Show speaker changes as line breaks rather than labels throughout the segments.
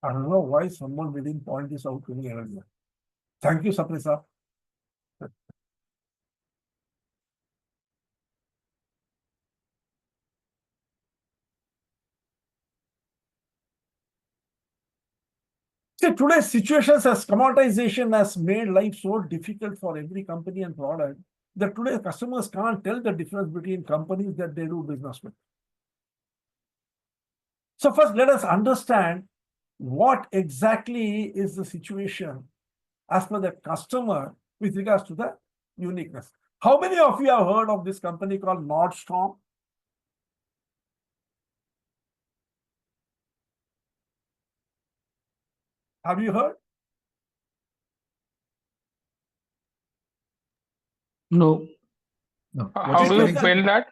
I don't know why someone didn't point this out to me earlier. Thank you, Saprisa. See, today's situations as commoditization has made life so difficult for every company and product that today customers can't tell the difference between companies that they do business with. So first, let us understand what exactly is the situation as per the customer with regards to the uniqueness. How many of you have heard of this company called Nordstrom? Have you heard?
No.
No.
How do you spell that?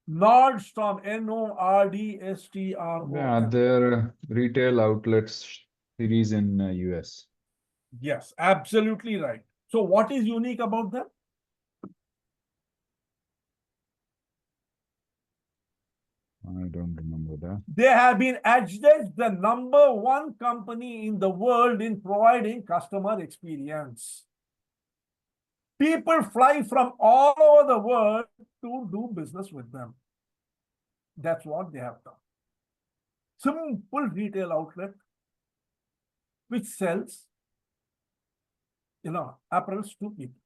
Nordstrom, Nordstrom.
Yeah, their retail outlets series in US.
Yes, absolutely right. So what is unique about them?
I don't remember that.
They have been adjudged the number one company in the world in providing customer experience. People fly from all over the world to do business with them. That's what they have done. Simple retail outlet which sells, apparels to people.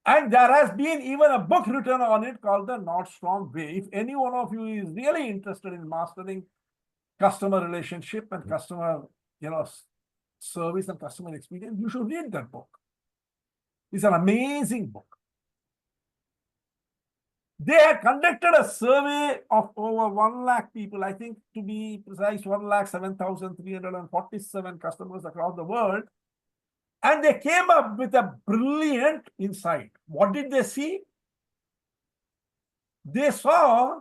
And there has been even a book written on it called the Nordstrom Way. If any one of you is really interested in mastering customer relationship and customer, service and customer experience, you should read that book. It's an amazing book. They had conducted a survey of over 1 lakh people, I think to be precise, 1,07,347 customers across the world. And they came up with a brilliant insight. What did they see? They saw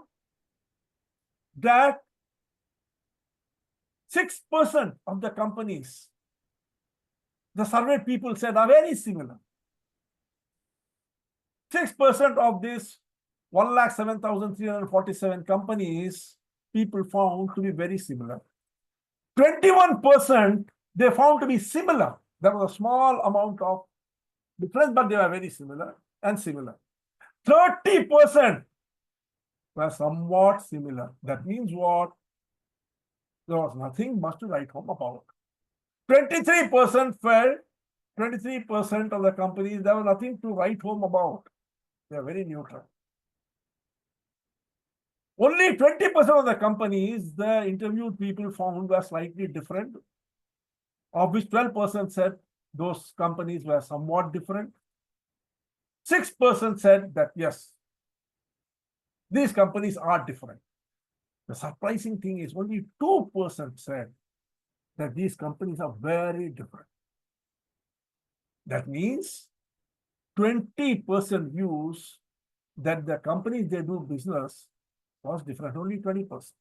that 6% of the companies, the surveyed people said, are very similar. 6% of this 1,07,347 companies, people found to be very similar. 21% they found to be similar. There was a small amount of difference, but they were very similar and similar. 30% were somewhat similar. That means what? There was nothing much to write home about. 23% felt, 23% of the companies, there was nothing to write home about. They are very neutral. Only 20% of the companies the interviewed people found were slightly different, of which 12% said those companies were somewhat different. 6% said that, yes, these companies are different. The surprising thing is only 2% said that these companies are very different. That means 20% views that the companies they do business was different, only 20%.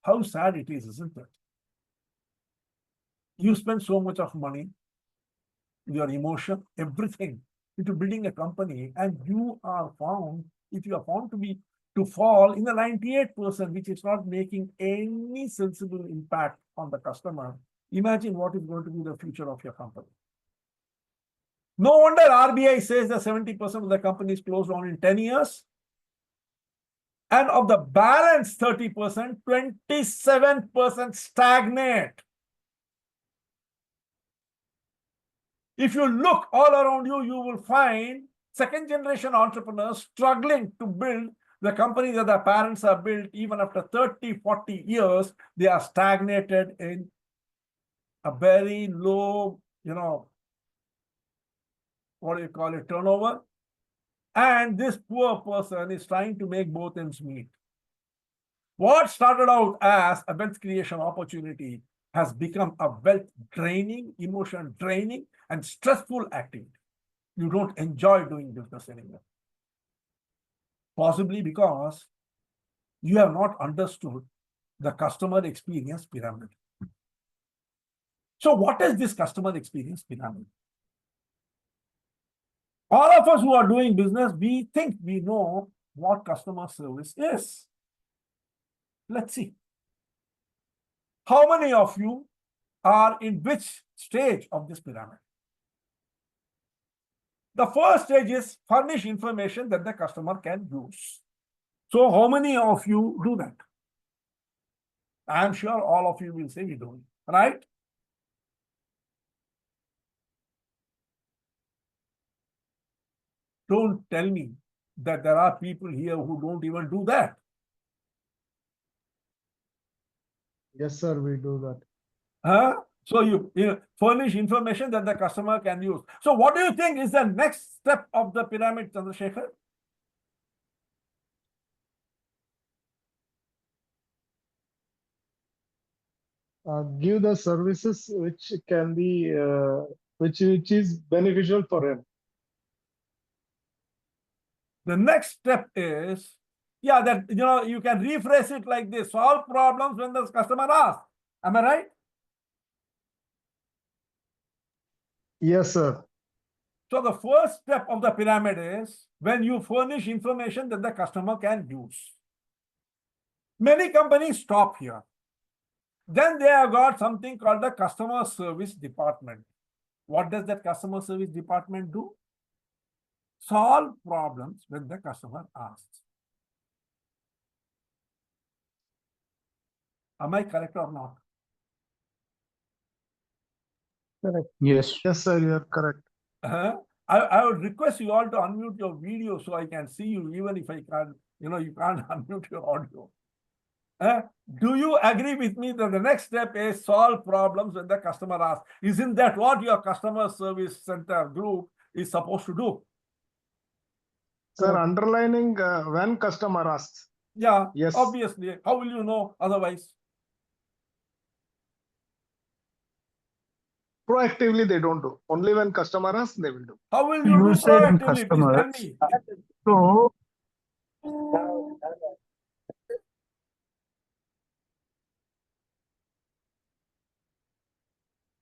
How sad it is, isn't it? You spend so much of money, your emotion, everything into building a company, and you are found, if you are found to fall in the 98%, which is not making any sensible impact on the customer, imagine what is going to be the future of your company. No wonder RBI says that 70% of the companies close down in 10 years. And of the balance 30%, 27% stagnate. If you look all around you, you will find second generation entrepreneurs struggling to build the company that their parents have built. Even after 30, 40 years, they are stagnated in a very low, turnover. And this poor person is trying to make both ends meet. What started out as a wealth creation opportunity has become a wealth draining, emotion draining, and stressful activity. You don't enjoy doing business anymore. Possibly because you have not understood the customer experience pyramid. So what is this customer experience pyramid? All of us who are doing business, we think we know what customer service is. Let's see. How many of you are in which stage of this pyramid? The first stage is furnish information that the customer can use. So how many of you do that? I'm sure all of you will say we don't, right? Don't tell me that there are people here who don't even do that.
Yes, sir, we do that.
Huh? So you furnish information that the customer can use. So what do you think is the next step of the pyramid, Chandrasekhar?
Give the services which can be which is beneficial for him.
The next step is, yeah, that you can rephrase it like this: solve problems when the customer asks. Am I right?
Yes, sir.
So the first step of the pyramid is when you furnish information that the customer can use. Many companies stop here. Then they have got something called the customer service department. What does that customer service department do? Solve problems when the customer asks. Am I correct or not?
Correct.
Yes.
Yes, sir, you are correct.
I would request you all to unmute your video so I can see you, even if I can't, you can't unmute your audio. Do you agree with me that the next step is solve problems when the customer asks? Isn't that what your customer service center group is supposed to do?
Sir, underlining when customer asks.
Yeah,
Yes.
obviously. How will you know otherwise?
Proactively, they don't do. Only when customer asks, they will do.
How will you
You
do
said
proactively? Please tell
customers.
me.
So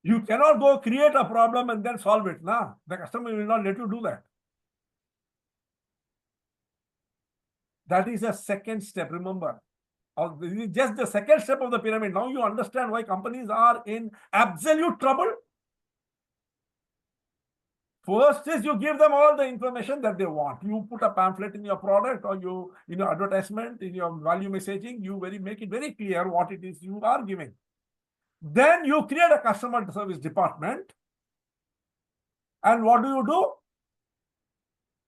You cannot go create a problem and then solve it. Nah, the customer will not let you do that. That is a second step, remember. This is just the second step of the pyramid. Now you understand why companies are in absolute trouble. First is you give them all the information that they want. You put a pamphlet in your product or you in your advertisement, in your value messaging, you make it very clear what it is you are giving. Then you create a customer service department. And what do?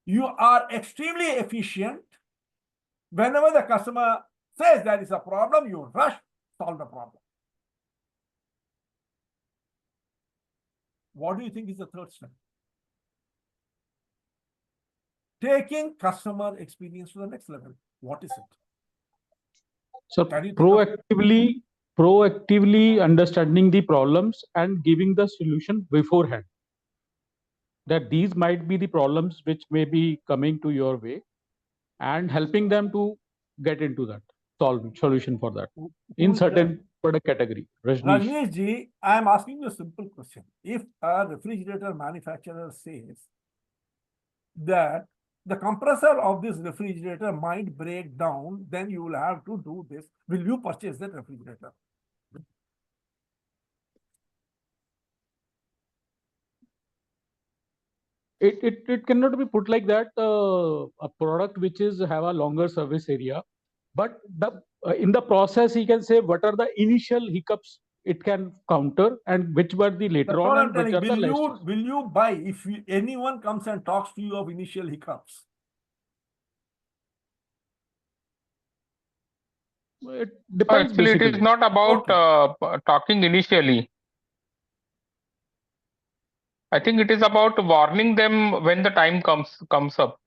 You are extremely efficient. Whenever the customer says there is a problem, you rush, solve the problem. What do you think is the third step? Taking customer experience to the next level. What is it?
So
Can you think of-
proactively understanding the problems and giving the solution beforehand. That these might be the problems which may be coming to your way, and helping them to get into that solution for that in
Who is that?
certain product category. Rajneesh.
Rajneesh ji, I am asking you a simple question. If a refrigerator manufacturer says that the compressor of this refrigerator might break down, then you will have to do this. Will you purchase that refrigerator?
It cannot be put like that. A product which is have a longer service area, but the in the process he can say what are the initial hiccups it can counter and which were the later
That's
on
what I'm
and which
telling.
are the last.
Will you buy if anyone comes and talks to you of initial hiccups?
It depends.
Actually, it is
Basically,
not about
Okay.
talking initially. I think it is about warning them when the time comes up.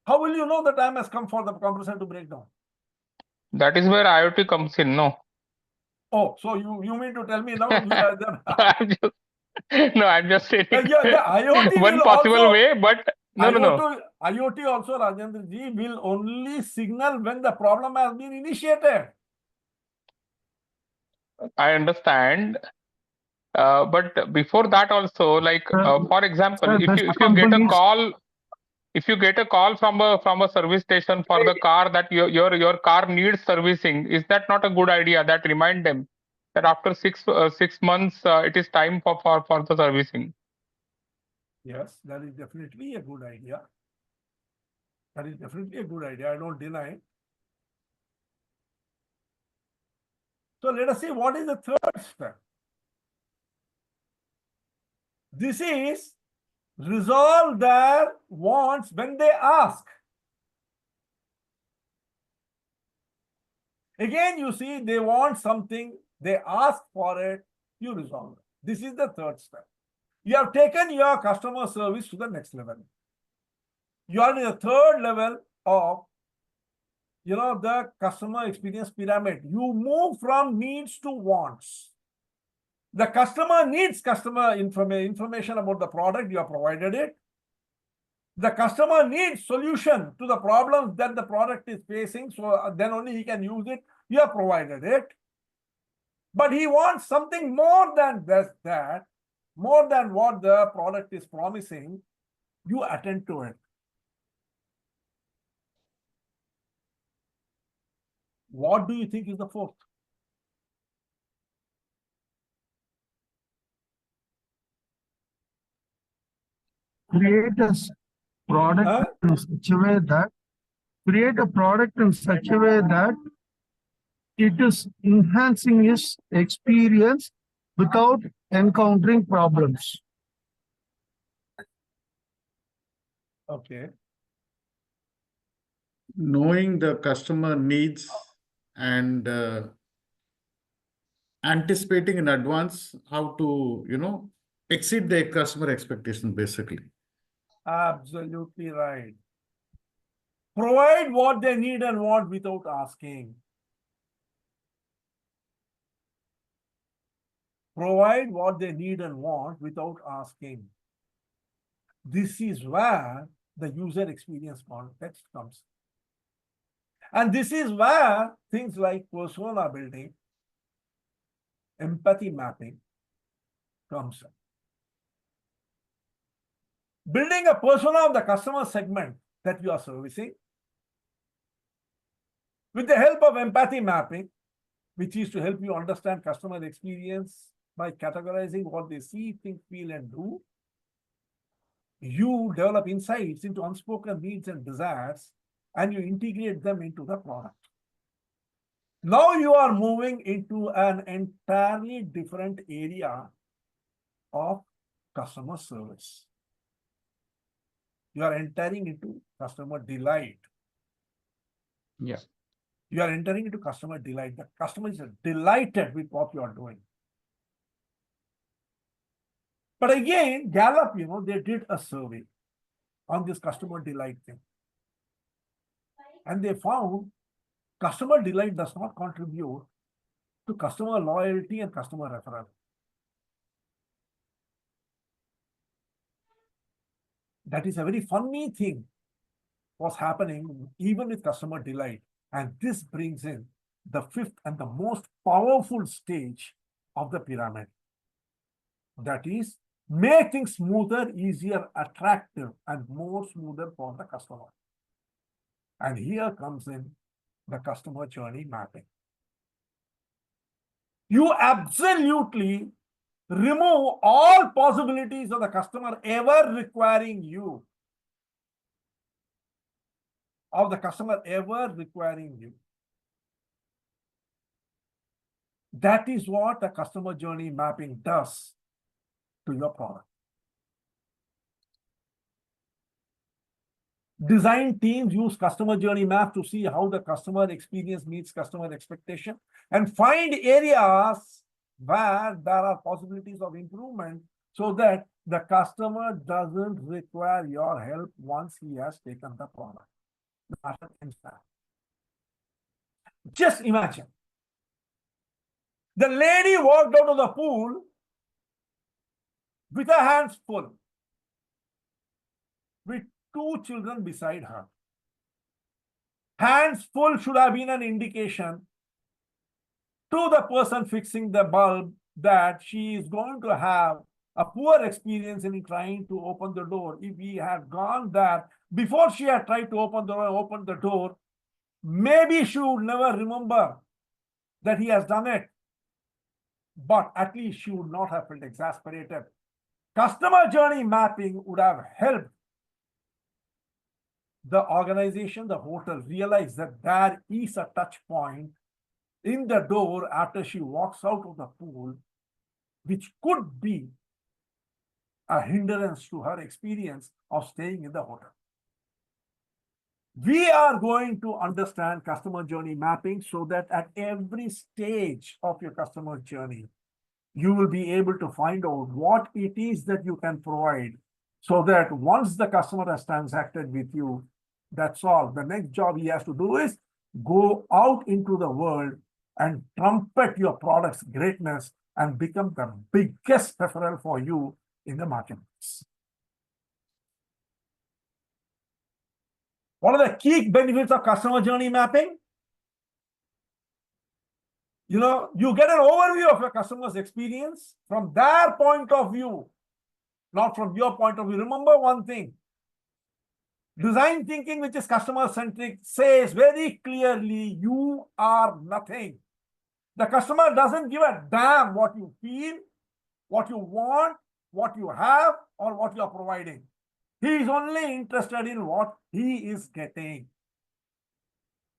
How will you know the time has come for the compressor to break down?
That is where IoT comes in. No,
Oh, so you mean to tell me now
I'm just, no, I'm just saying
the IoT
one
will
possible
also
way, but no.
IoT also, Rajendra ji, will only signal when the problem has been initiated.
I understand. But before that also, like for example, if you get a call, if you get a call from a service station for the car that your car needs servicing, is that not a good idea? That remind them that after 6 months it is time for the servicing.
Yes, that is definitely a good idea. That is definitely a good idea. I don't deny. So let us see what is the third step. This is resolve their wants when they ask. Again, you see, they want something, they ask for it, you resolve it. This is the third step. You have taken your customer service to the next level. You are in the third level of, the customer experience pyramid. You move from needs to wants. The customer needs customer information about the product, you have provided it. The customer needs solution to the problems that the product is facing, so then only he can use it. You have provided it. But he wants something more than that, more than what the product is promising. You attend to it. What do you think is the fourth?
Create a product in such a way that it is enhancing his experience without encountering problems.
Okay.
Knowing the customer needs and anticipating in advance how to, exceed their customer expectations, basically.
Absolutely right. Provide what they need and want without asking. Provide what they need and want without asking. This is where the user experience context comes. And this is where things like persona building, empathy mapping comes in. Building a persona of the customer segment that you are servicing with the help of empathy mapping, which is to help you understand customer experience by categorizing what they see, think, feel, and do. You develop insights into unspoken needs and desires, and you integrate them into the product. Now you are moving into an entirely different area of customer service. You are entering into customer delight.
Yeah.
You are entering into customer delight. The customer is delighted with what you are doing. But again, Gallup, they did a survey on this customer delight thing. And they found customer delight does not contribute to customer loyalty and customer referral. That is a very funny thing was happening even with customer delight. And this brings in the fifth and the most powerful stage of the pyramid. That is, make things smoother, easier, attractive, and more smoother for the customer. And here comes in the customer journey mapping. You absolutely remove all possibilities of the customer ever requiring you. That is what the customer journey mapping does to your product. Design teams use customer journey map to see how the customer experience meets customer expectation and find areas where there are possibilities of improvement so that the customer doesn't require your help once he has taken the product. Just imagine. The lady walked out of the pool with her hands full, with 2 children beside her. Hands full should have been an indication to the person fixing the bulb that she is going to have a poor experience in trying to open the door. If he had gone there before she had tried to open the door, maybe she would never remember that he has done it. but at least she would not have felt exasperated. Customer journey mapping would have helped the organization, the hotel, realize that there is a touch point in the door after she walks out of the pool, which could be a hindrance to her experience of staying in the hotel. We are going to understand customer journey mapping so that at every stage of your customer journey, you will be able to find out what it is that you can provide so that once the customer has transacted with you, that's all. The next job he has to do is go out into the world and trumpet your product's greatness and become the biggest referral for you in the marketplace. What are the key benefits of customer journey mapping? You know, you get an overview of your customer's experience from their point of view, not from your point of view. Remember one thing, design thinking, which is customer-centric, says very clearly, you are nothing. The customer doesn't give a damn what you feel, what you want, what you have, or what you are providing. He is only interested in what he is getting.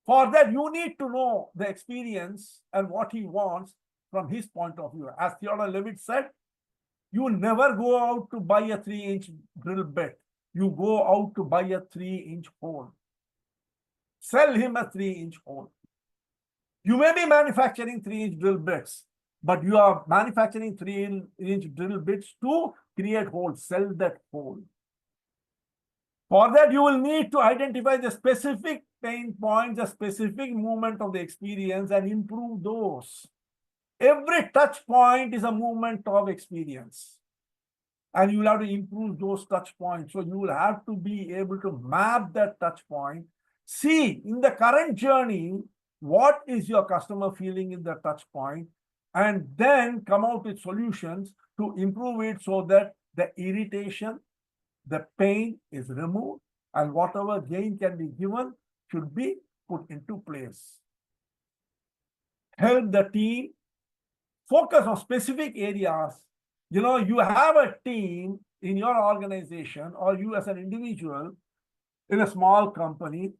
For that, you need to know the experience and what he wants from his point of view. As Theodore Levitt said, you never go out to buy a 3-inch drill bit. You go out to buy a 3-inch hole. Sell him a 3-inch hole. You may be manufacturing 3-inch drill bits, but you are manufacturing 3-inch drill bits to create holes, sell that hole. For that, you will need to identify the specific pain points, the specific movement of the experience, and improve those. Every touch point is a movement of experience. And you will have to improve those touch points. So you will have to be able to map that touch point. See in the current journey, what is your customer feeling in the touch point, and then come out with solutions to improve it so that the irritation, the pain is removed, and whatever gain can be given should be put into place. Help the team focus on specific areas. You know, you have a team in your organization, or you as an individual in a small company,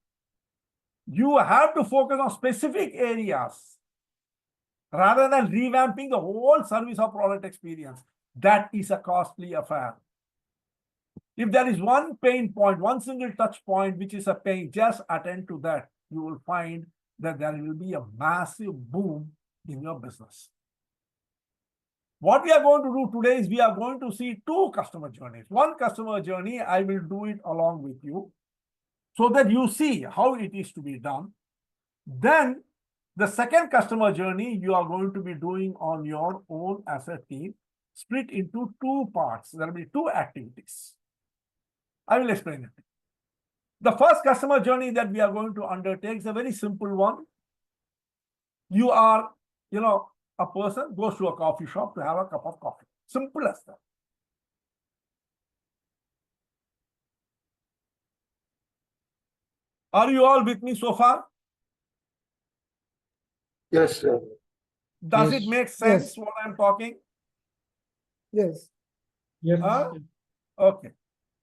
you have to focus on specific areas rather than revamping the whole service or product experience. That is a costly affair. If there is one pain point, one single touch point, which is a pain, just attend to that. You will find that there will be a massive boom in your business. What we are going to do today is we are going to see 2 customer journeys. One customer journey, I will do it along with you so that you see how it is to be done. Then the second customer journey, you are going to be doing on your own as a team, split into 2 parts. There will be 2 activities. I will explain it. The first customer journey that we are going to undertake is a very simple one. You are, a person goes to a coffee shop to have a cup of coffee. Simple as that. Are you all with me so far?
Yes, sir.
Does
Yes.
it make sense
Yes.
what I'm talking?
Yes.
Huh? Okay.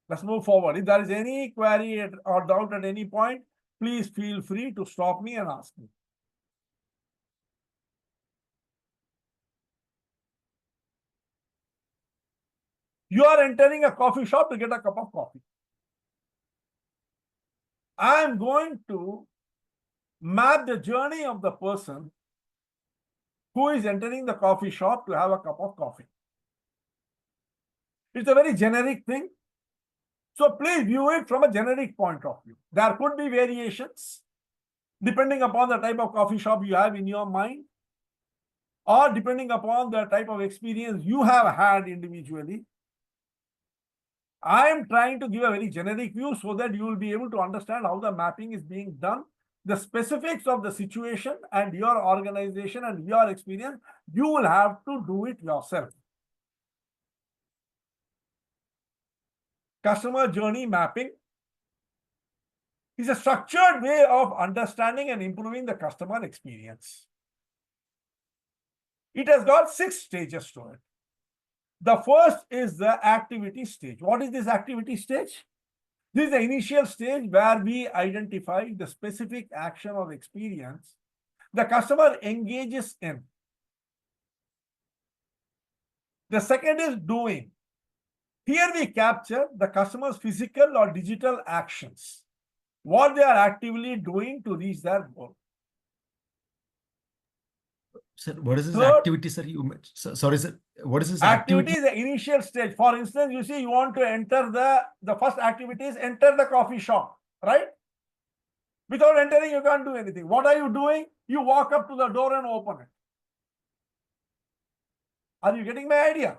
Let's move forward. If there is any query or doubt at any point, please feel free to stop me and ask me. You are entering a coffee shop to get a cup of coffee. I am going to map the journey of the person who is entering the coffee shop to have a cup of coffee. It's a very generic thing. So please view it from a generic point of view. There could be variations depending upon the type of coffee shop you have in your mind, or depending upon the type of experience you have had individually. I am trying to give a very generic view so that you will be able to understand how the mapping is being done, the specifics of the situation and your organization and your experience. You will have to do it yourself. Customer journey mapping is a structured way of understanding and improving the customer experience. It has got 6 stages to it. The first is the activity stage. What is this activity stage? This is the initial stage where we identify the specific action or experience the customer engages in. The second is doing. Here we capture the customer's physical or digital actions, what they are actively doing to reach their goal.
Sir, what is this
Third-
activity, sir? Sorry, sir. What is this
Activity
activity?
is the initial stage. For instance, you see, you want to enter the first activity is enter the coffee shop, right? Without entering, you can't do anything. What are you doing? You walk up to the door and open it. Are you getting my idea?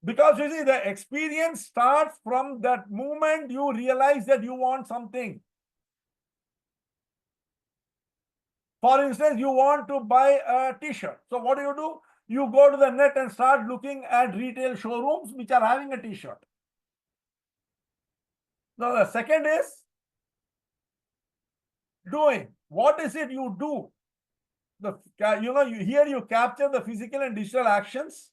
Because you see, the experience starts from that moment you realize that you want something. For instance, you want to buy a t-shirt. So what do? You go to the net and start looking at retail showrooms which are having a t-shirt. Now the second is doing. What is it you do? Here you capture the physical and digital actions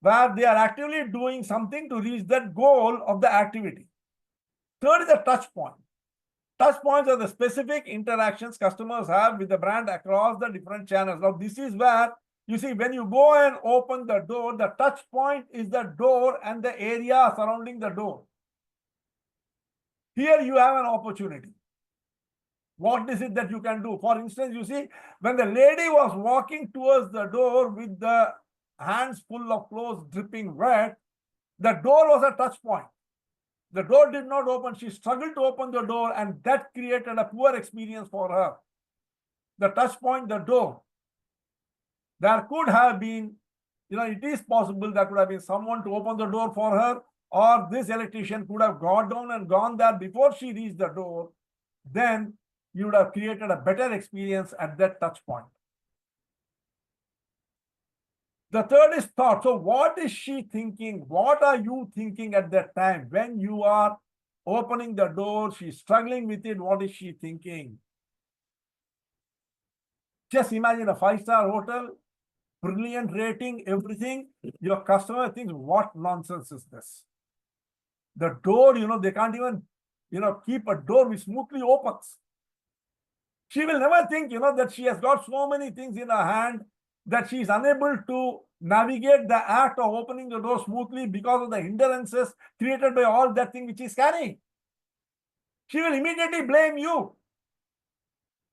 where they are actively doing something to reach that goal of the activity. Third is the touch point. Touch points are the specific interactions customers have with the brand across the different channels. Now, this is where you see when you go and open the door, the touch point is the door and the area surrounding the door. Here you have an opportunity. What is it that you can do? For instance, you see, when the lady was walking towards the door with the hands full of clothes dripping wet, the door was a touch point. The door did not open. She struggled to open the door, and that created a poor experience for her. The touch point, the door. There could have been, it is possible there could have been someone to open the door for her, or this electrician could have got down and gone there before she reached the door. Then you would have created a better experience at that touch point. The third is thought. So what is she thinking? What are you thinking at that time? When you are opening the door, she's struggling with it. What is she thinking? Just imagine a 5-star hotel, brilliant rating, everything. Your customer thinks, what nonsense is this? The door, they can't even, keep a door which smoothly opens. She will never think, that she has got so many things in her hand that she is unable to navigate the act of opening the door smoothly because of the hindrances created by all that thing which she is carrying. She will immediately blame you,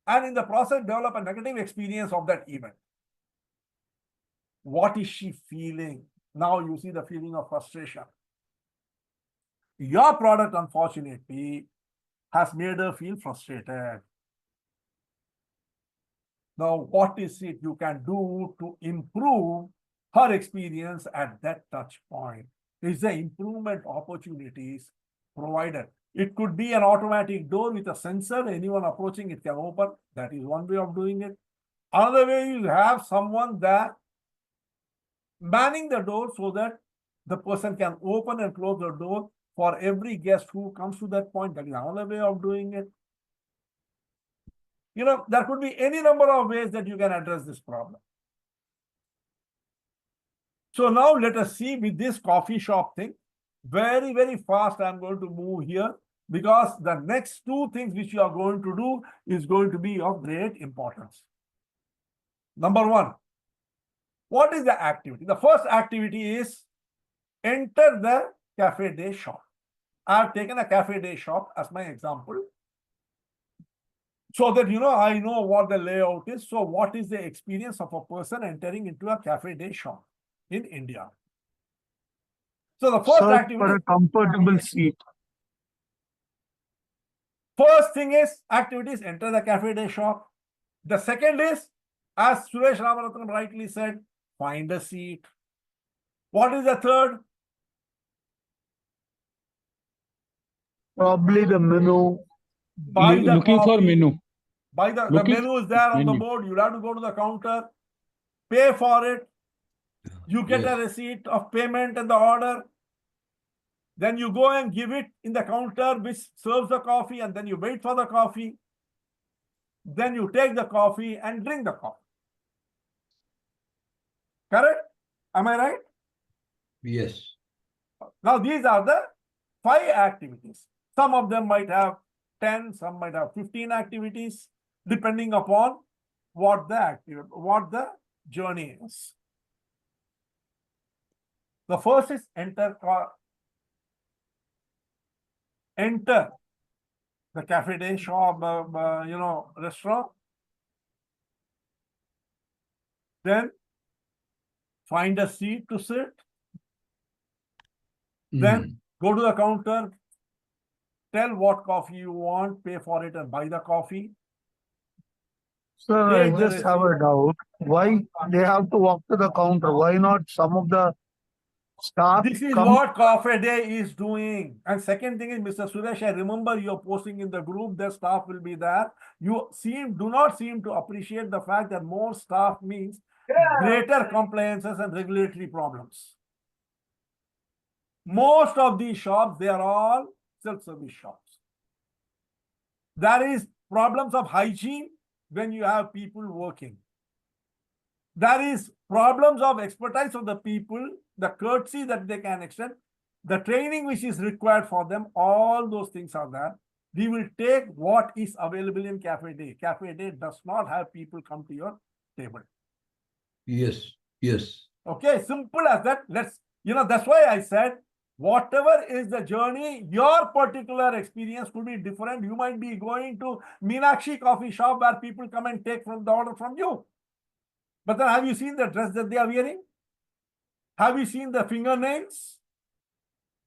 and in the process develop a negative experience of that event. What is she feeling? Now you see the feeling of frustration. Your product, unfortunately, has made her feel frustrated. Now, what is it you can do to improve her experience at that touch point? Is the improvement opportunities provided? It could be an automatic door with a sensor. Anyone approaching it can open. That is one way of doing it. Another way is have someone there manning the door so that the person can open and close the door for every guest who comes to that point. That is another way of doing it. There could be any number of ways that you can address this problem. So now let us see with this coffee shop thing. Very, very fast I'm going to move here because the next two things which you are going to do is going to be of great importance. Number one, what is the activity? The first activity is enter the cafe day shop. I have taken a cafe day shop as my example, so that I know what the layout is. So what is the experience of a person entering into a cafe day shop in India? So the first
Search
activity
for a comfortable seat.
First thing is activities enter the cafe day shop. The second is, as Suresh Ramanathan rightly said, find a seat. What is the third?
Probably the menu.
Buy the
Looking for
coffee.
menu.
Buy the
Looking
menu is there on the
menu.
board. You'll have to go to the counter, pay for it. You get a receipt of payment and the order. Then you go and give it in the counter which serves the coffee, and then you wait for the coffee. Then you take the coffee and drink the coffee. Correct? Am I right?
Yes.
Now, these are the 5 activities. Some of them might have 10, some might have 15 activities, depending upon what the journey is. The first is enter the cafe day, shop, restaurant. Then find a seat to sit. Then go to the counter, tell what coffee you want, pay for it and buy the coffee.
Sir, I
Take the
just have
receipt.
a doubt. Why they have to walk to the counter? Why not some of the staff
This is
come?
what Cafe Day is doing. And second thing is, Mr. Suresh, I remember you're posting in the group, the staff will be there. You do not seem to appreciate the fact that more staff means greater compliances and regulatory problems. Most of these shops, they are all self-service shops. There is problems of hygiene when you have people working. There is problems of expertise of the people, the courtesy that they can extend, the training which is required for them, all those things are there. We will take what is available in Cafe Day. Cafe Day does not have people come to your table.
Yes. Yes.
Okay, simple as that. That's why I said, whatever is the journey, your particular experience could be different. You might be going to Meenakshi coffee shop where people come and take from the order from you. But then have you seen the dress that they are wearing? Have you seen the fingernails?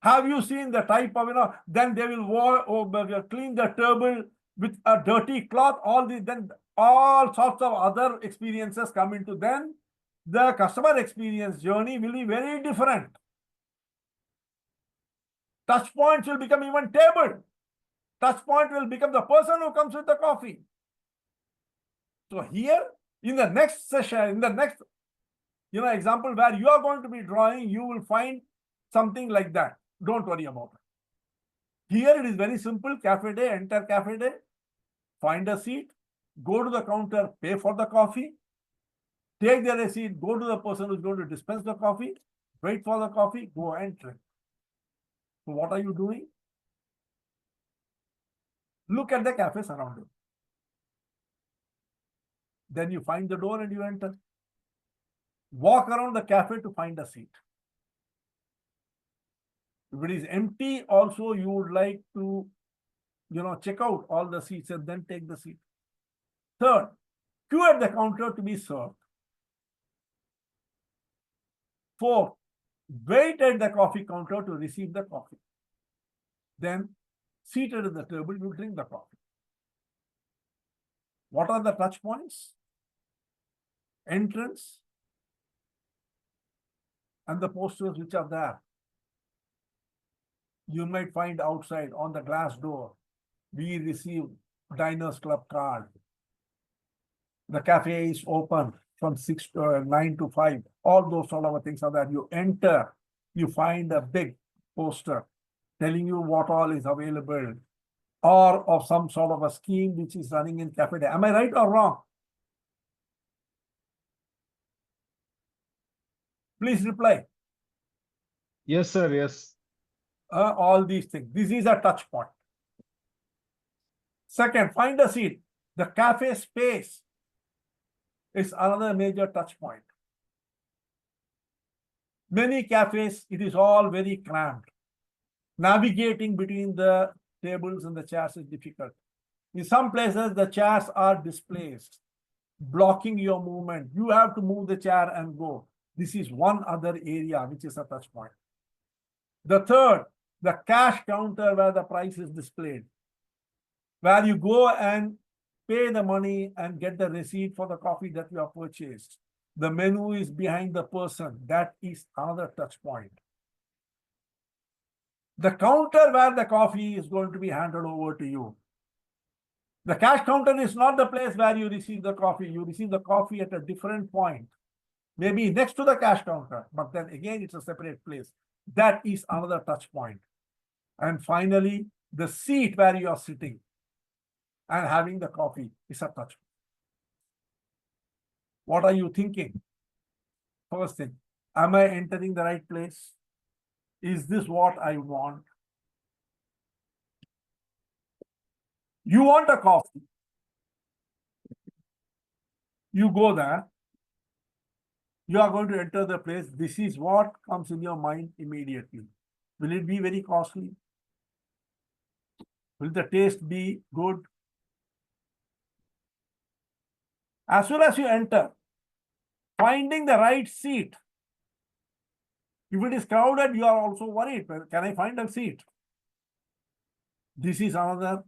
Have you seen the type of, then they will clean the table with a dirty cloth, then all sorts of other experiences come into then. The customer experience journey will be very different. Touch points will become even table. Touch point will become the person who comes with the coffee. So here, in the next session, in the next example where you are going to be drawing, you will find something like that. Don't worry about it. Here it is very simple. Cafe Day, enter Cafe Day, find a seat, go to the counter, pay for the coffee, take the receipt, go to the person who's going to dispense the coffee, wait for the coffee, go and drink. So what are you doing? Look at the cafe surrounding. Then you find the door and you enter. Walk around the cafe to find a seat. If it is empty, also you would like to, check out all the seats and then take the seat. Third, queue at the counter to be served. Fourth, wait at the coffee counter to receive the coffee. Then, seated at the table, you drink the coffee. What are the touch points? Entrance and the posters which are there. You might find outside on the glass door, we receive Diners Club card. The cafe is open from 9 to 5. All those sort of things are there. You enter, you find a big poster telling you what all is available, or of some sort of a scheme which is running in Cafe Day. Am I right or wrong? Please reply.
Yes, sir. Yes.
All these things. This is a touch point. Second, find a seat. The cafe space is another major touch point. Many cafes, it is all very cramped. Navigating between the tables and the chairs is difficult. In some places, the chairs are displaced, blocking your movement. You have to move the chair and go. This is one other area which is a touch point. The third, the cash counter where the price is displayed, where you go and pay the money and get the receipt for the coffee that you have purchased. The menu is behind the person. That is another touch point. The counter where the coffee is going to be handed over to you. The cash counter is not the place where you receive the coffee. You receive the coffee at a different point, maybe next to the cash counter, but then again, it's a separate place. That is another touch point. And finally, the seat where you are sitting and having the coffee is a touch point. What are you thinking? First thing, am I entering the right place? Is this what I want? You want a coffee. You go there. You are going to enter the place. This is what comes in your mind immediately. Will it be very costly? Will the taste be good? As soon as you enter, finding the right seat. If it is crowded, you are also worried. Can I find a seat? This is another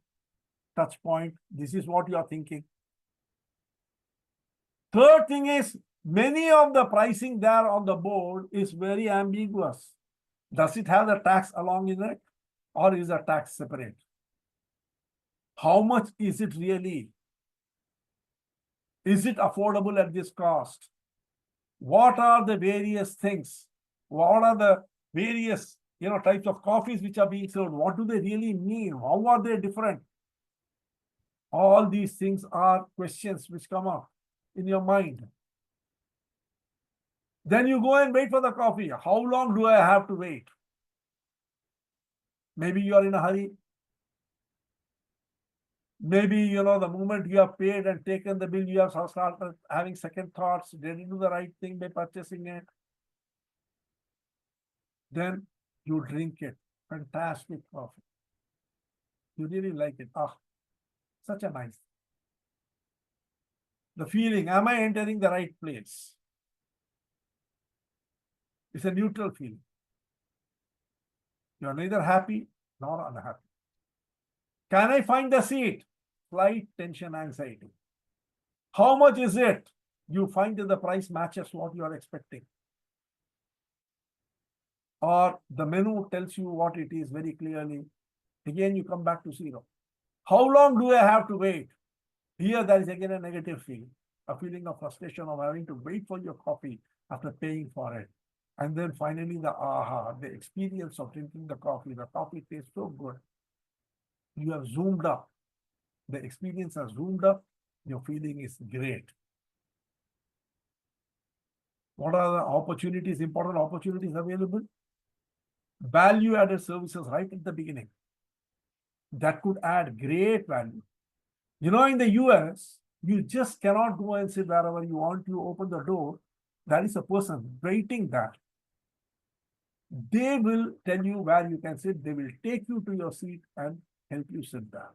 touch point. This is what you are thinking. Third thing is, many of the pricing there on the board is very ambiguous. Does it have the tax along in it, or is the tax separate? How much is it really? Is it affordable at this cost? What are the various things? What are the various types of coffees which are being served? What do they really mean? How are they different? All these things are questions which come up in your mind. Then you go and wait for the coffee. How long do I have to wait? Maybe you are in a hurry. Maybe, the moment you have paid and taken the bill, you have started having second thoughts. Did you do the right thing by purchasing it? Then you drink it. Fantastic coffee. You really like it. Ah, such a nice. The feeling, am I entering the right place? It's a neutral feeling. You're neither happy nor unhappy. Can I find the seat? Slight tension, anxiety. How much is it? You find that the price matches what you are expecting. Or the menu tells you what it is very clearly. Again, you come back to zero. How long do I have to wait? Here, there is again a negative feeling, a feeling of frustration of having to wait for your coffee after paying for it. And then finally, the experience of drinking the coffee tastes so good. You have zoomed up. The experience has zoomed up. Your feeling is great. What are the opportunities, important opportunities available? Value-added services right at the beginning. That could add great value. In the US, you just cannot go and sit wherever you want. You open the door, there is a person waiting there. They will tell you where you can sit. They will take you to your seat and help you sit there.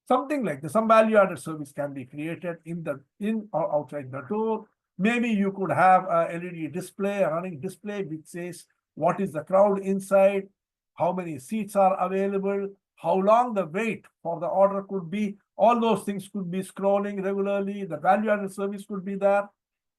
Something like this, some value-added service can be created in or outside the door. Maybe you could have a LED display, a running display, which says what is the crowd inside, how many seats are available, how long the wait for the order could be. All those things could be scrolling regularly. The value-added service could be there.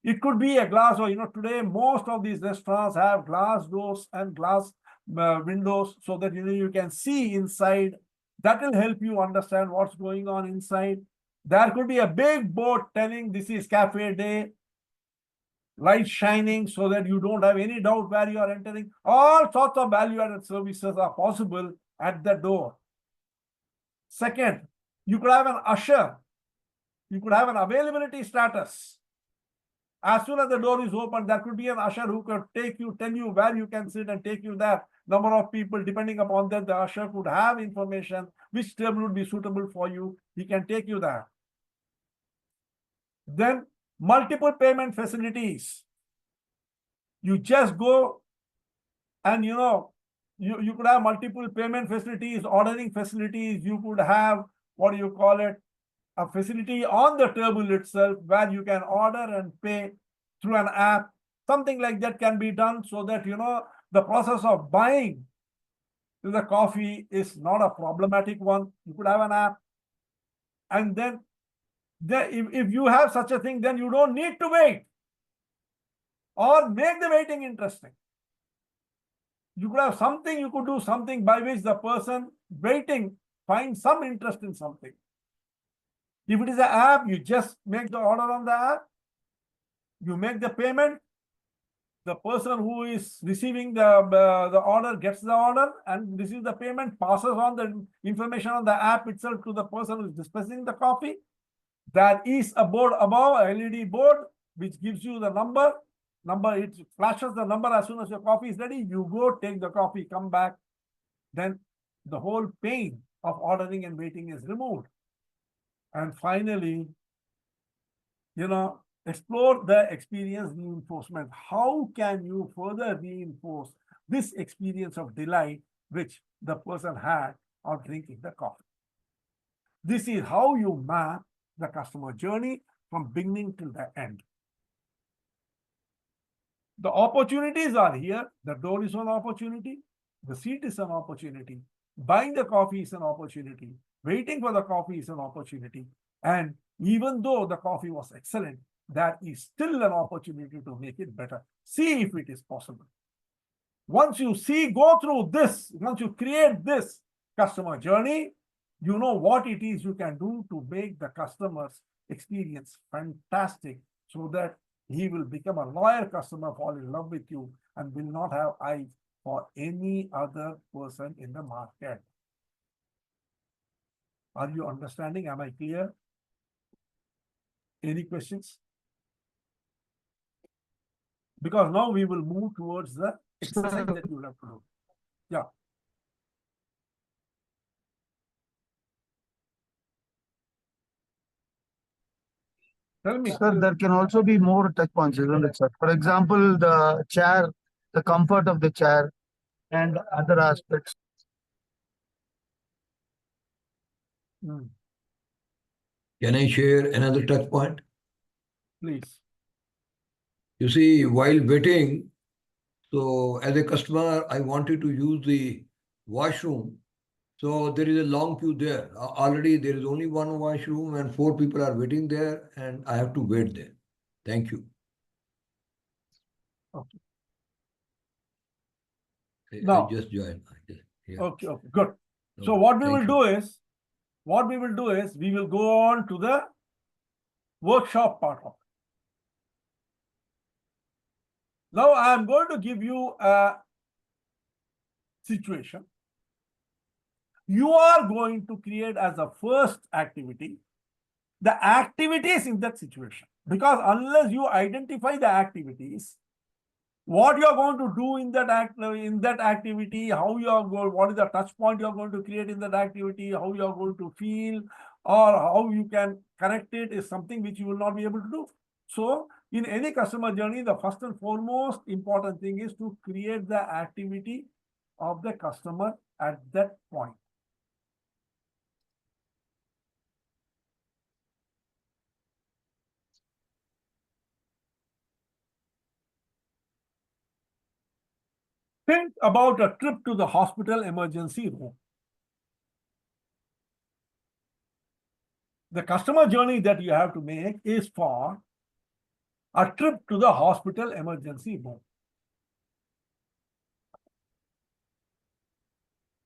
It could be a glass door. Today, most of these restaurants have glass doors and glass windows so that you can see inside. That will help you understand what's going on inside. There could be a big board telling this is cafe day, light shining so that you don't have any doubt where you are entering. All sorts of value-added services are possible at the door. Second, you could have an usher. You could have an availability status. As soon as the door is open, there could be an usher who could tell you where you can sit and take you there. Number of people, depending upon that, the usher could have information, which table would be suitable for you. He can take you there. Then multiple payment facilities. You just go and you could have multiple payment facilities, ordering facilities. You could have, a facility on the table itself where you can order and pay through an app. Something like that can be done so that, the process of buying the coffee is not a problematic one. You could have an app. And then if you have such a thing, then you don't need to wait or make the waiting interesting. You could have something, you could do something by which the person waiting finds some interest in something. If it is an app, you just make the order on the app. You make the payment. The person who is receiving the order gets the order and receives the payment, passes on the information on the app itself to the person who is dispensing the coffee. There is a board above, a LED board. which gives you the number. It flashes the number as soon as your coffee is ready. You go take the coffee, come back. Then the whole pain of ordering and waiting is removed. And finally, explore the experience reinforcement. How can you further reinforce this experience of delight which the person had on drinking the coffee? This is how you map the customer journey from beginning till the end. The opportunities are here. The door is an opportunity. The seat is an opportunity. Buying the coffee is an opportunity. Waiting for the coffee is an opportunity. And even though the coffee was excellent, that is still an opportunity to make it better. See if it is possible. Once you go through this, once you create this customer journey, you know what it is you can do to make the customer's experience fantastic, so that he will become a loyal customer, fall in love with you, and will not have eyes for any other person in the market. Are you understanding? Am I clear? Any questions? Because now we will move towards the exercise that you will have to do. Yeah. Tell me.
Sir, there can also be more touch points, isn't it, sir? For example, the chair, the comfort of the chair, and other aspects.
Can I share another touch point?
Please.
You see, while waiting, so as a customer, I wanted to use the washroom. So there is a long queue there. Already there is only one washroom and 4 people are waiting there, and I have to wait there. Thank you.
Okay.
I
Now,
just joined. Yeah.
Okay, good. So
Okay,
what we
thank
will
you.
do is, we will go on to the workshop part of it. Now I am going to give you a situation. You are going to create as a first activity the activities in that situation, because unless you identify the activities, what you are going to do in that activity, how you are going, what is the touch point you are going to create in that activity, how you are going to feel, or how you can correct it, is something which you will not be able to do. So in any customer journey, the first and foremost important thing is to create the activity of the customer at that point. Think about a trip to the hospital emergency room. The customer journey that you have to make is for a trip to the hospital emergency room.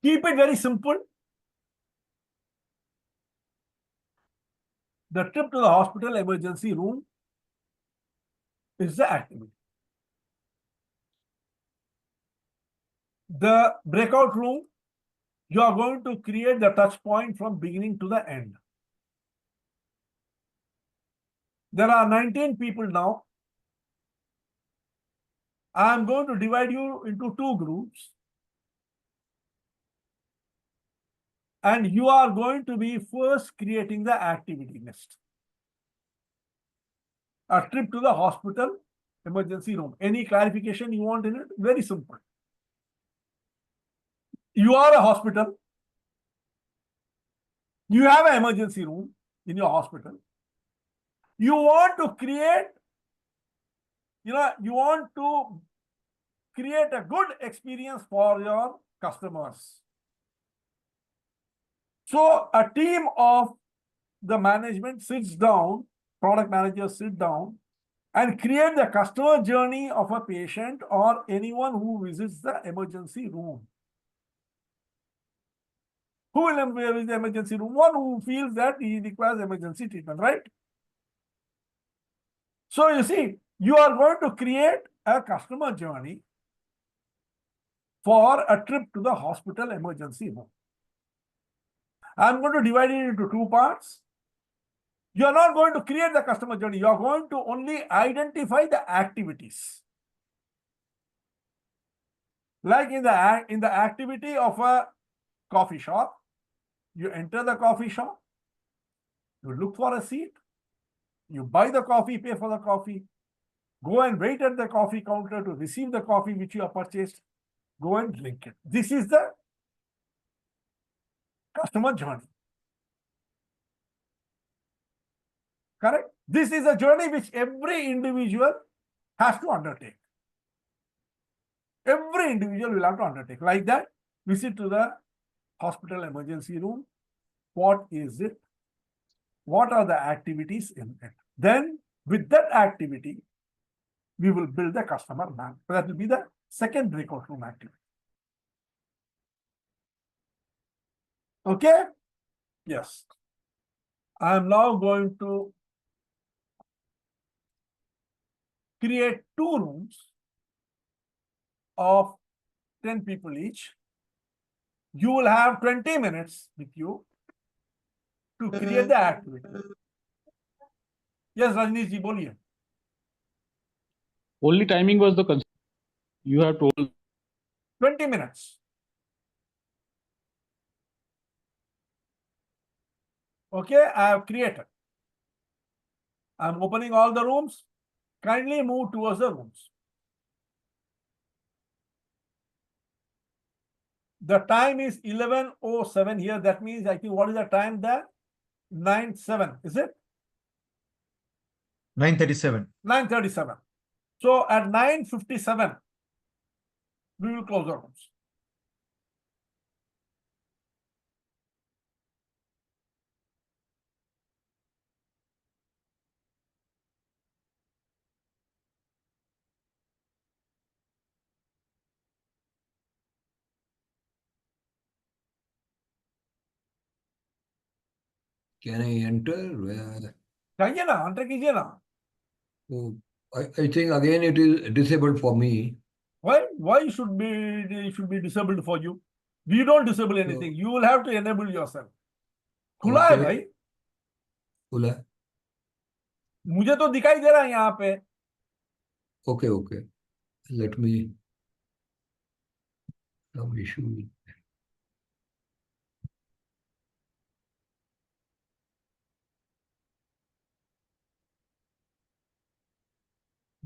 Keep it very simple. The trip to the hospital emergency room is the activity. The breakout room, you are going to create the touch point from beginning to the end. There are 19 people now. I am going to divide you into 2 groups. And you are going to be first creating the activity list. A trip to the hospital emergency room. Any clarification you want in it? Very simple. You are a hospital. You have an emergency room in your hospital. You want to create, you want to create a good experience for your customers. So a team of the management sits down, product managers sit down and create the customer journey of a patient or anyone who visits the emergency room. Who will visit the emergency room? One who feels that he requires emergency treatment, right? So you see, you are going to create a customer journey for a trip to the hospital emergency room. I'm going to divide it into 2 parts. You are not going to create the customer journey. You are going to only identify the activities. Like in the activity of a coffee shop, you enter the coffee shop, you look for a seat, you buy the coffee, pay for the coffee, go and wait at the coffee counter to receive the coffee which you have purchased, go and drink it. This is the customer journey. Correct? This is a journey which every individual has to undertake. Every individual will have to undertake. Like that, visit to the hospital emergency room. What is it? What are the activities in it? Then, with that activity, we will build the customer map. That will be the second breakout room activity. Okay? Yes. I am now going to create 2 rooms of 10 people each. You will have 20 minutes with you to create the activity. Yes, Rajnish ji, boliye.
Only timing was the concern. You have told
20 minutes. Okay, I have created. I'm opening all the rooms. Kindly move towards the rooms. The time is 11:07 here. That means, I think, what is the time there? 9:07, is it?
9:37.
9:37. So at 9:57, we will close the rooms.
Can I enter? Where?
चाहिए ना, enter कीजिए ना.
Oh, I think again it is disabled for me.
Why should be disabled for you? We don't disable anything. You will have to enable yourself. खुला है
Okay.
भाई.
खुला है.
मुझे तो दिखाई दे रहा है यहाँ पे.
Okay, okay. Let me. Some issue.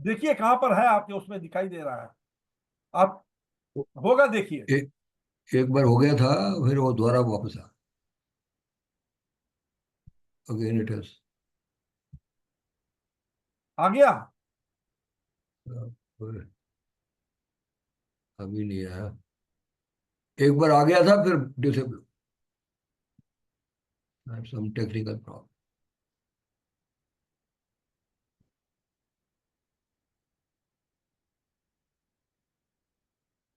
देखिए कहां पर है आपके, उसमें दिखाई दे रहा है. आप होगा देखिए.
एक बार हो गया था, फिर वो दोबारा वापस आ. Again it has.
आ गया.
अभी नहीं आया. एक बार आ गया था, फिर disable. Some technical problem.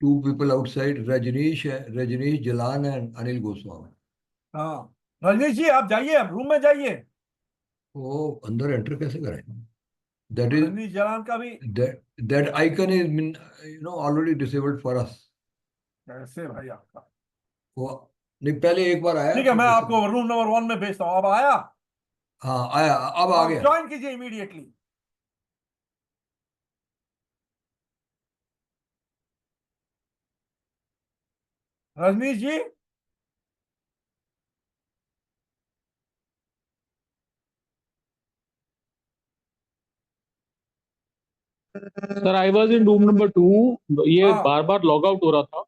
Two people outside, Rajneesh, Jalan and Anil Goswami.
हाँ, रजनीश जी आप जाइए, अब रूम में जाइए.
वो अंदर एंटर कैसे करें? That is
रजनीश जलान का भी
that icon is already disabled for us.
कैसे भाई आपका?
वो नहीं, पहले एक बार आया.
ठीक है, मैं आपको रूम नंबर 1 में भेजता हूँ. अब आया?
हाँ आया, अब आ गया.
ज्वाइन कीजिए immediately. Rajneesh ji,
Sir, I was in room number 2. ये
हाँ.
बार बार लॉग आउट हो रहा था,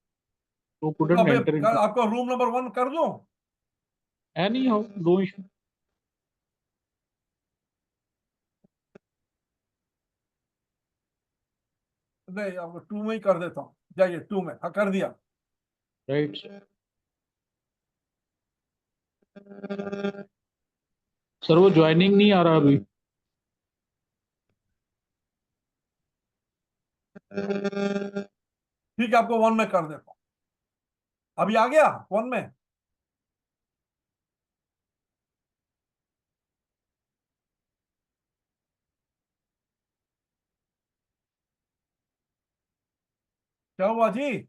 तो couldn't
अब
enter into.
आपको रूम नंबर 1 कर दूं?
Anyhow, no issue.
नहीं, आपको 2 में ही कर देता हूँ. जाइए 2 में. हाँ, कर दिया.
Right. सर वो ज्वाइनिंग नहीं आ रहा अभी.
ठीक है, आपको 1 में कर देता हूँ. अभी आ गया 1 में. क्या हुआ जी?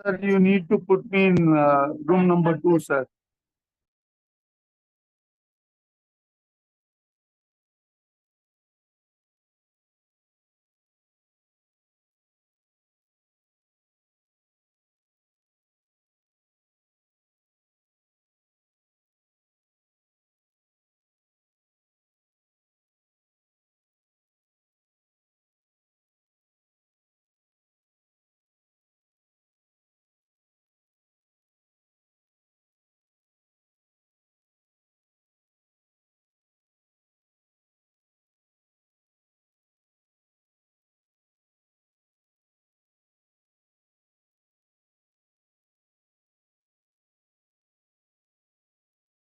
Sir, you need to put me in room number 2, sir.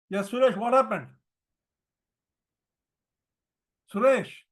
Yes, Suresh, what happened? Suresh.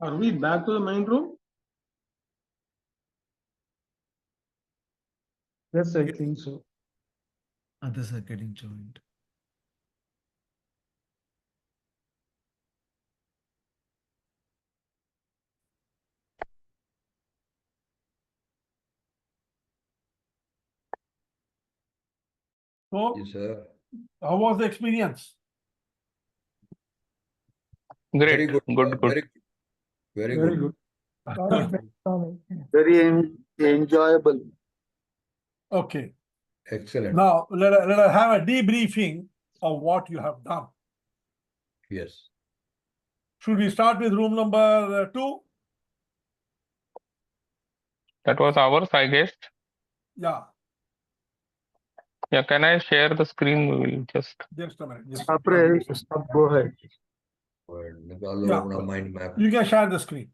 Are we back to the main room?
Yes, I think so.
Others are getting joined.
So,
Yes, sir.
how was the experience?
Very
Great.
good.
Good.
Very, very
Very
good.
good. Very enjoyable.
Okay.
Excellent.
Now, let us have a debriefing of what you have done.
Yes.
Should we start with room number 2?
That was ours, I guess.
Yeah,
Yeah, can I share the screen? We will just.
just a minute. Just,
Go ahead.
निकालो
Yeah.
अपना mind map.
You can share the screen.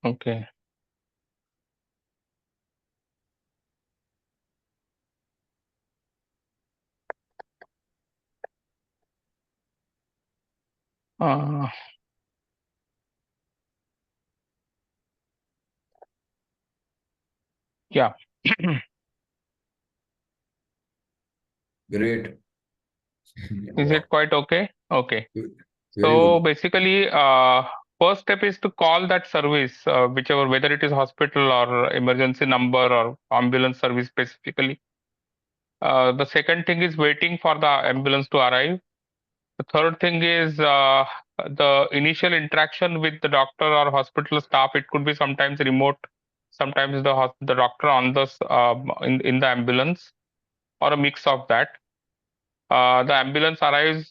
Okay. Yeah.
Great.
Is it quite okay? Okay.
Very
So
good.
basically, first step is to call that service, whichever, whether it is hospital or emergency number or ambulance service specifically. The second thing is waiting for the ambulance to arrive. The third thing is the initial interaction with the doctor or hospital staff. It could be sometimes remote, sometimes the doctor on the in the ambulance, or a mix of that. The ambulance arrives.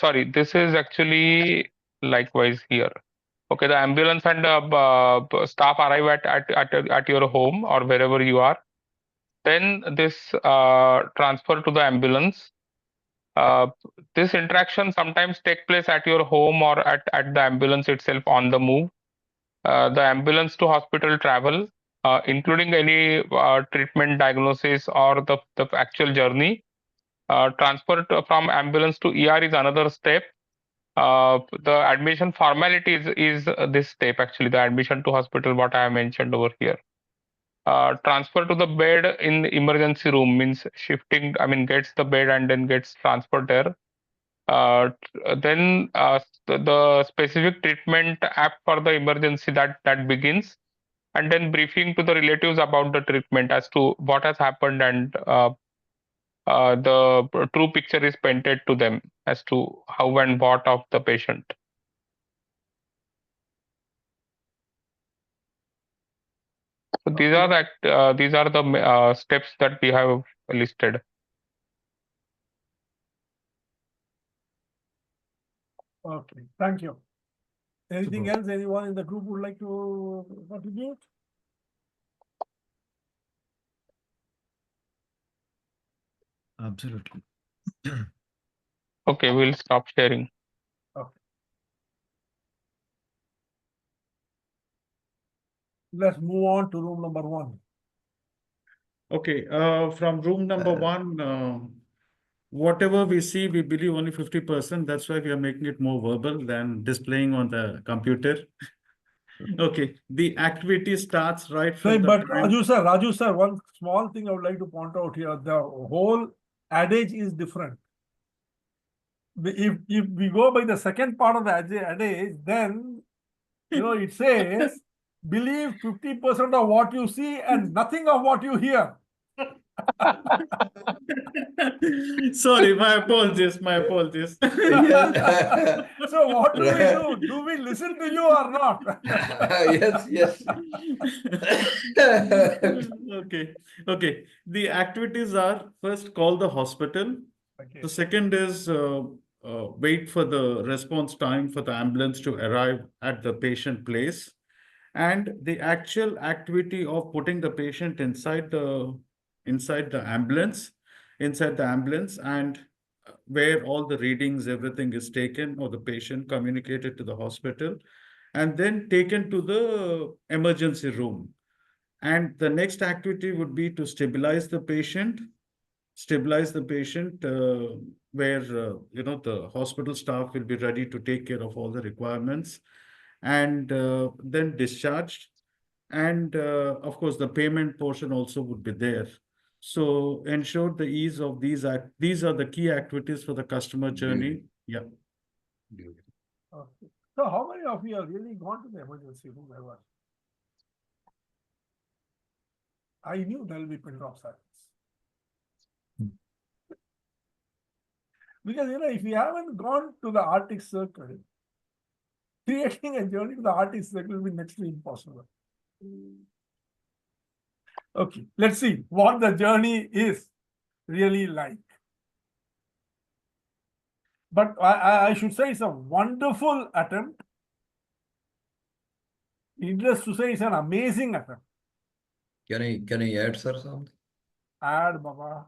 Sorry, this is actually likewise here. Okay, the ambulance and staff arrive at your home or wherever you are. Then this transfer to the ambulance. This interaction sometimes take place at your home or at the ambulance itself on the move. The ambulance to hospital travel, including any treatment diagnosis or the actual journey. Transfer from ambulance to ER is another step. The admission formality is this step actually, the admission to hospital, what I have mentioned over here. Transfer to the bed in the emergency room means shifting, I mean, gets the bed and then gets transferred there. Then the specific treatment app for the emergency that begins, and then briefing to the relatives about the treatment as to what has happened, and the true picture is painted to them as to how and what of the patient. So these are the steps that we have listed.
Okay, thank you. Anything else anyone in the group would like to contribute?
Absolutely.
Okay, we'll stop sharing.
Okay. Let's move on to room number 1.
Okay, from room number 1, whatever we see, we believe only 50%. That's why we are making it more verbal than displaying on the computer. Okay, the activity starts right from the
But
time.
Raju sir, one small thing I would like to point out here, the whole adage is different. If we go by the second part of the adage, then it says believe 50% of what you see and nothing of what you hear.
Sorry, my apologies.
So what do we do? Do we listen to you or not?
Yes.
Okay. The activities are: first, call the hospital.
Okay.
The second is wait for the response time for the ambulance to arrive at the patient place. And the actual activity of putting the patient inside the ambulance, and where all the readings, everything is taken, or the patient communicated to the hospital, and then taken to the emergency room. And the next activity would be to stabilize the patient, stabilize the patient, where the hospital staff will be ready to take care of all the requirements, and then discharged. And of course, the payment portion also would be there. So ensure the ease of these are the key activities for the customer journey. Yeah.
Okay. So how many of you have really gone to the emergency room ever? I knew there will be pin drop silence. Because if you haven't gone to the Arctic Circle, creating a journey to the Arctic Circle will be next to impossible. Okay, let's see what the journey is really like. But I should say it's a wonderful attempt. Needless to say, it's an amazing attempt.
Can I add, sir, something?
Add, Baba.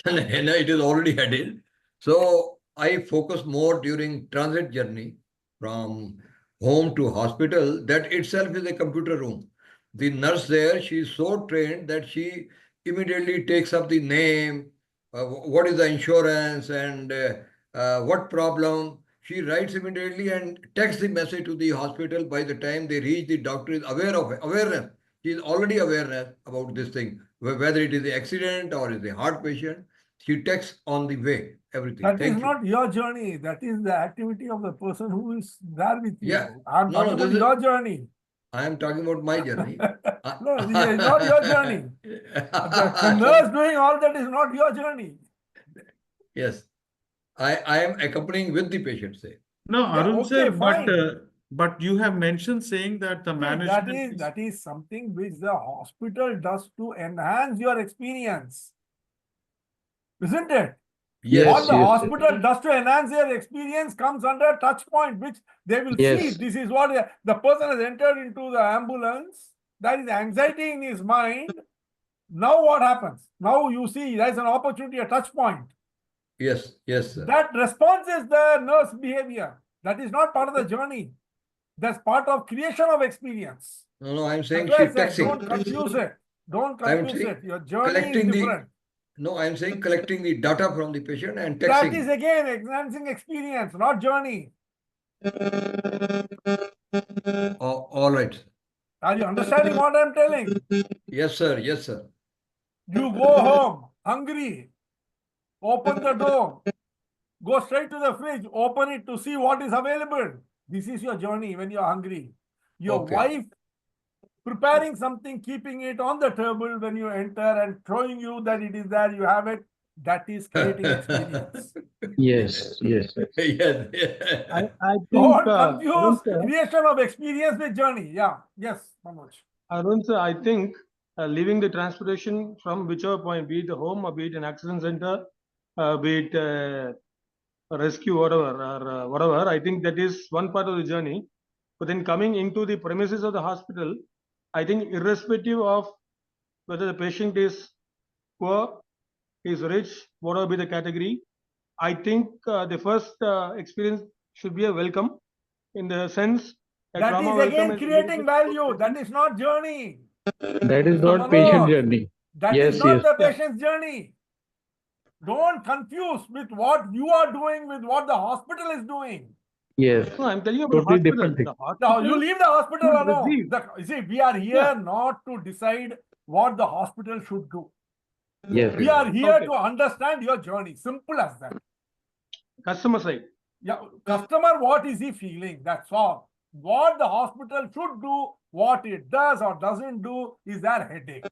No, it is already added. So I focus more during transit journey from home to hospital. That itself is a computer room. The nurse there, she is so trained that she immediately takes up the name, what is the insurance, and what problem. She writes immediately and texts the message to the hospital. By the time they reach, the doctor is aware of it, awareness. He is already awareness about this thing, whether it is the accident or is a heart patient. She texts on the way, everything.
That
Thank
is
you.
not your journey. That is the activity of the person who is there with you.
Yeah.
I'm
No,
talking
no,
about
this
your journey.
I am talking about my journey.
No, it is not your journey. The nurse doing all that is not your journey.
Yes. I am accompanying with the patient, say.
No,
Yeah,
Arun
okay,
sir,
fine.
but you have mentioned saying that the
See,
management
that is something which the hospital does to enhance your experience. Isn't it?
Yes.
What the
yes.
hospital does to enhance their experience comes under a touch point, which they will see.
Yes.
This is what the person has entered into the ambulance. There is anxiety in his mind. Now what happens? Now you see there is an opportunity, a touch point.
Yes, sir.
That response is the nurse behavior. That is not part of the journey. That's part of creation of experience.
No, I'm saying
That's why
she
I said,
texting.
don't confuse it. Don't
I'm
confuse
saying
it. Your journey is
collecting
different.
No, I'm saying collecting the data from the patient and texting.
That is again enhancing experience, not journey.
All right.
Are you understanding what I'm telling?
Yes, sir. Yes, sir.
You go home hungry, open the door, go straight to the fridge, open it to see what is available. This is your journey when you're hungry. Your
Okay.
wife preparing something, keeping it on the table when you enter and showing you that it is there, you have it. That is creating experience.
Yes.
Yes.
I think
Don't
Arun
confuse
sir,
creation of experience with journey. Yeah. Yes, Manoj.
Arun sir, I think leaving the transportation from whichever point, be it the home or be it an accident center, be it a rescue, whatever, I think that is one part of the journey. But then coming into the premises of the hospital, I think irrespective of whether the patient is poor, is rich, whatever be the category, I think the first experience should be a welcome, in the sense a
That
trauma
is
welcome
again
is
creating value. That is not journey.
That is
Mr.
not patient
Manoj,
journey.
that
Yes,
is not
yes.
the patient's journey. Don't confuse with what you are doing with what the hospital is doing.
Yes.
No, I'm telling you about
Totally
the hospital.
different thing.
The
Now,
hospital
you leave the hospital
should
alone.
receive.
You see, we are here not to decide what the hospital should do.
Yes.
We are here
Okay.
to understand your journey. Simple as that.
Customer side.
Yeah, customer, what is he feeling? That's all. What the hospital should do, what it does or doesn't do, is their headache.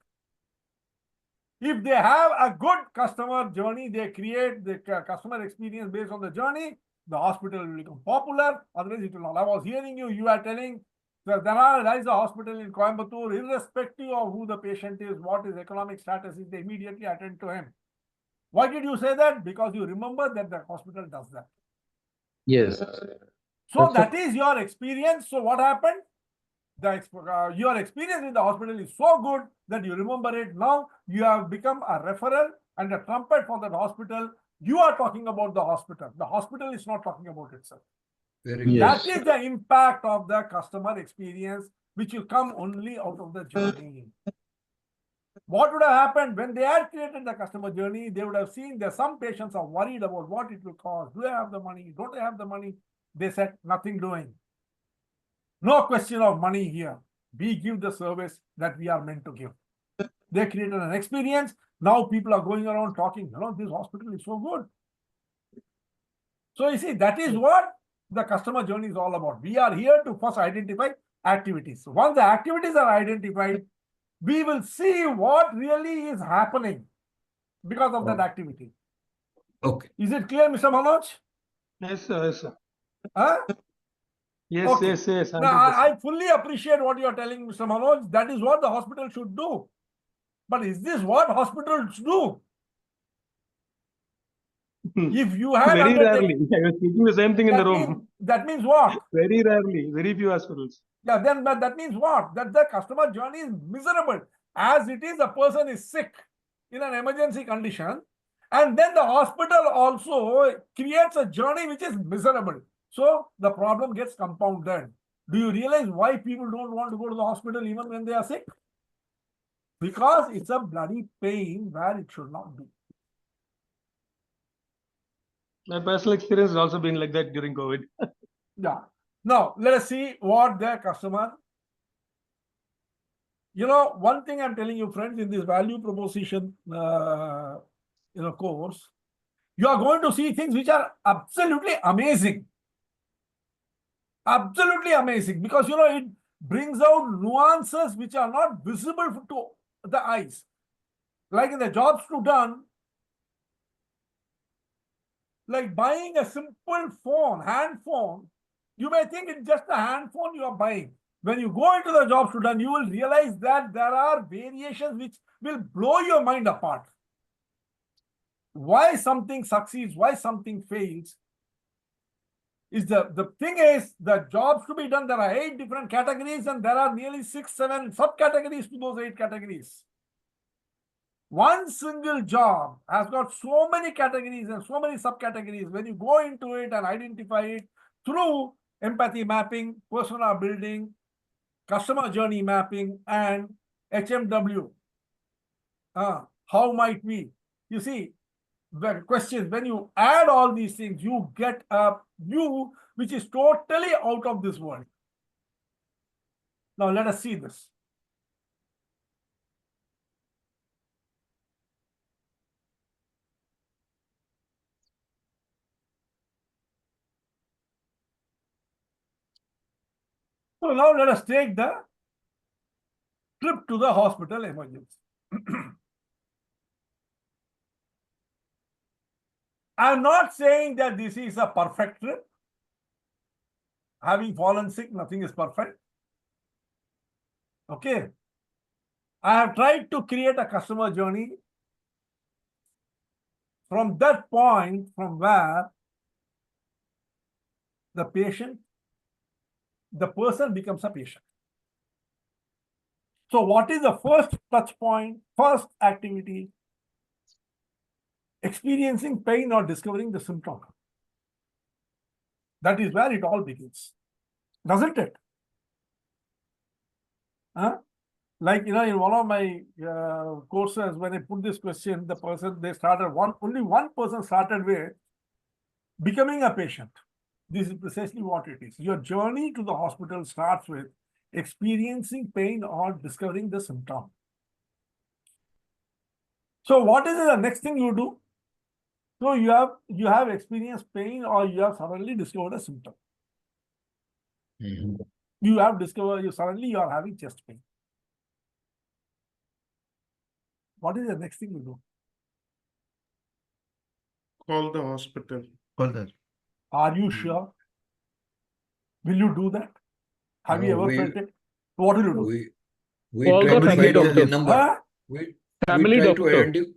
If they have a good customer journey, they create the customer experience based on the journey, the hospital will become popular. Otherwise, it will not. I was hearing you are telling that there is a hospital in Coimbatore, irrespective of who the patient is, what his economic status is, they immediately attend to him. Why did you say that? Because you remember that the hospital does that.
Yes.
So that is your experience. So what happened? Your experience in the hospital is so good that you remember it. Now you have become a referral and a trumpet for that hospital. You are talking about the hospital. The hospital is not talking about itself.
Very
good.
That is the impact of the customer experience, which will come only out of the journey. What would have happened when they had created the customer journey? They would have seen that some patients are worried about what it will cost. Do I have the money? Don't I have the money? They said nothing doing. No question of money here. We give the service that we are meant to give. They created an experience. Now people are going around talking, this hospital is so good. So you see, that is what the customer journey is all about. We are here to first identify activities. Once the activities are identified, we will see what really is happening because of that activity.
Okay.
Is it clear, Mr. Manoj?
Yes, sir. Yes, sir.
Huh?
Yes,
Okay.
yes, yes.
Now, I fully appreciate what you are telling, Mr. Manoj. That is what the hospital should do. But is this what hospitals do? If you had
Very rarely.
undertaken,
I was thinking the same thing in the room.
that means what?
Very rarely. Very few hospitals.
Yeah, then that means what? That the customer journey is miserable. As it is, a person is sick in an emergency condition, and then the hospital also creates a journey which is miserable. So the problem gets compounded. Do you realize why people don't want to go to the hospital even when they are sick? Because it's a bloody pain where it should not be.
My personal experience has also been like that during COVID.
Yeah. Now, let us see what their customer. One thing I'm telling you, friends, in this value proposition, course, you are going to see things which are absolutely amazing. Absolutely amazing, because, it brings out nuances which are not visible to the eyes. Like in the jobs to done, like buying a simple phone, hand phone, you may think it's just a hand phone you are buying. When you go into the jobs to done, you will realize that there are variations which will blow your mind apart. Why something succeeds, why something fails, is the thing is, the jobs to be done, there are 8 different categories, and there are nearly 6-7 subcategories to those 8 categories. One single job has got so many categories and so many subcategories. When you go into it and identify it through empathy mapping, persona building, customer journey mapping, and HMW, how might we? You see, the questions, when you add all these things, you get a view which is totally out of this world. Now, let us see this. So now let us take the trip to the hospital emergency. I'm not saying that this is a perfect trip. Having fallen sick, nothing is perfect. Okay. I have tried to create a customer journey from that point, from where the person becomes a patient. So what is the first touch point, first activity? Experiencing pain or discovering the symptom. That is where it all begins, doesn't it? Like, in one of my courses, when I put this question, only one person started with becoming a patient. This is precisely what it is. Your journey to the hospital starts with experiencing pain or discovering the symptom. So what is the next thing you do? So you have experienced pain, or you have suddenly discovered a symptom. You have discovered, suddenly you are having chest pain. What is the next thing you do?
Call the hospital.
Call that.
Are you sure? Will you do that? Have you
No,
ever felt it? What will you do?
We
Call
try
the
to
family
find out the
doctor.
number. We
Family
try to
doctor.
identify.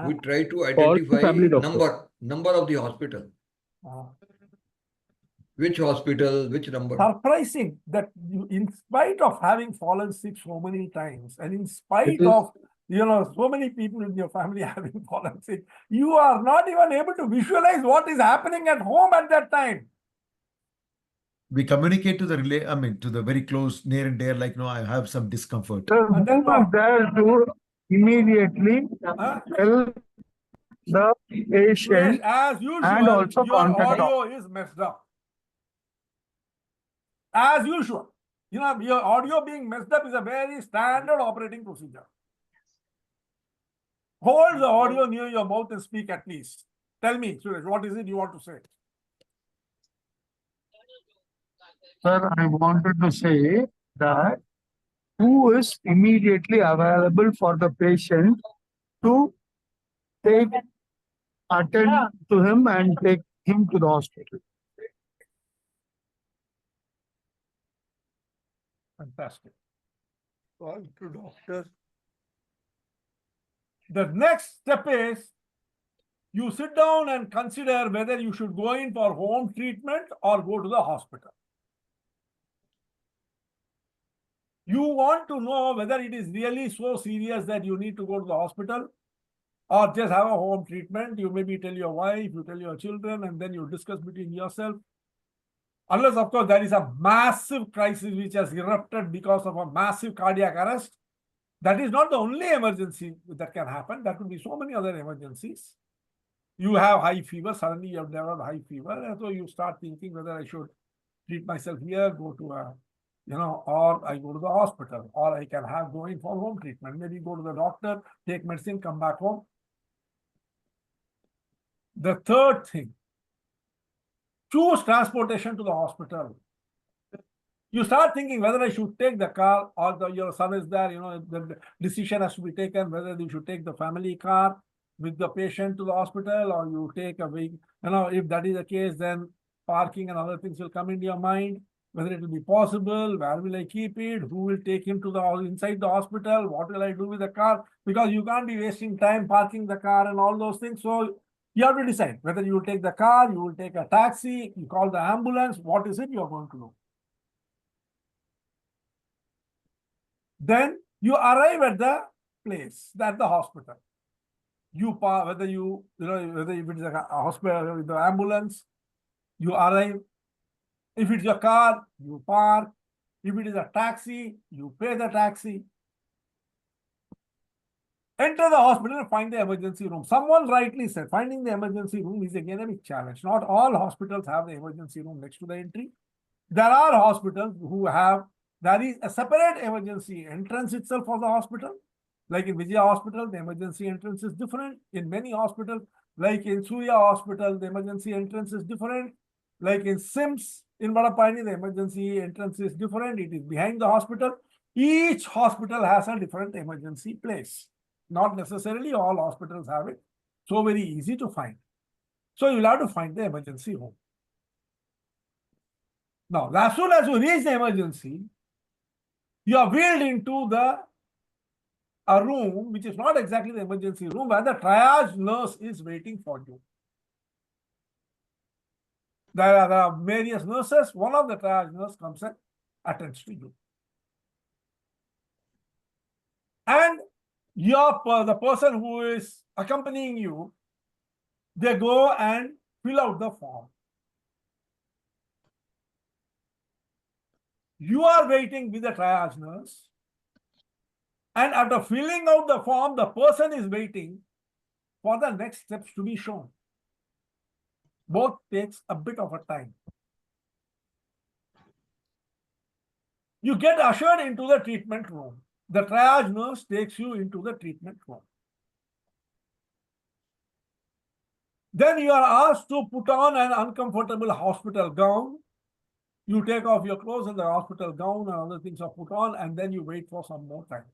We try to
Call the
identify
family doctor.
number of the hospital. Which hospital, which number?
Surprising that you, in spite of having fallen sick so many times, and in spite
is-
of so many people in your family having fallen sick, you are not even able to visualize what is happening at home at that time.
We communicate to to the very close, near and dear, like, no, I have some discomfort.
And then what?
There too,
immediately
Huh?
help the patient
As
and
usual,
also
your
contact
audio is messed up. As usual. You know, your audio being messed up is a very standard operating procedure. Hold the audio near your mouth and speak at least. Tell me, Suresh, what is it you want to say?
Sir, I wanted to say that who is immediately available for the patient to take attend to him and take him to the hospital.
Fantastic. Call to doctor. The next step is you sit down and consider whether you should go in for home treatment or go to the hospital. You want to know whether it is really so serious that you need to go to the hospital or just have a home treatment. You maybe tell your wife, you tell your children, and then you discuss between yourself. Unless, of course, there is a massive crisis which has erupted because of a massive cardiac arrest. That is not the only emergency that can happen. There could be so many other emergencies. You have high fever, suddenly you have developed high fever, and so you start thinking whether I should treat myself here, go to a, or I go to the hospital, or I can have going for home treatment. Maybe go to the doctor, take medicine, come back home. The third thing, choose transportation to the hospital. You start thinking whether I should take the car or your son is there, the decision has to be taken whether you should take the family car with the patient to the hospital or you take a vehicle. If that is the case, then parking and other things will come into your mind, whether it will be possible, where will I keep it, who will take him to the inside the hospital, what will I do with the car, because you can't be wasting time parking the car and all those things. So you have to decide whether you will take the car, you will take a taxi, you call the ambulance, what is it you are going to do. Then you arrive at the place, at the hospital. Whether if it is a hospital with the ambulance, you arrive. If it's your car, you park. If it is a taxi, you pay the taxi. Enter the hospital and find the emergency room. Someone rightly said, finding the emergency room is again a big challenge. Not all hospitals have the emergency room next to the entry. There are hospitals there is a separate emergency entrance itself for the hospital. Like in Vijaya Hospital, the emergency entrance is different. In many hospitals, like in Surya Hospital, the emergency entrance is different. Like in SIMS, in Vadapani, the emergency entrance is different. It is behind the hospital. Each hospital has a different emergency place. Not necessarily all hospitals have it. So very easy to find. So you'll have to find the emergency room. Now, as soon as you reach the emergency, you are wheeled into a room which is not exactly the emergency room, where the triage nurse is waiting for you. There are various nurses. One of the triage nurse comes and attends to you. And the person who is accompanying you, they go and fill out the form. You are waiting with the triage nurse. And after filling out the form, the person is waiting for the next steps to be shown. Both takes a bit of a time. You get ushered into the treatment room. The triage nurse takes you into the treatment room. Then you are asked to put on an uncomfortable hospital gown. You take off your clothes and the hospital gown and other things are put on, and then you wait for some more time.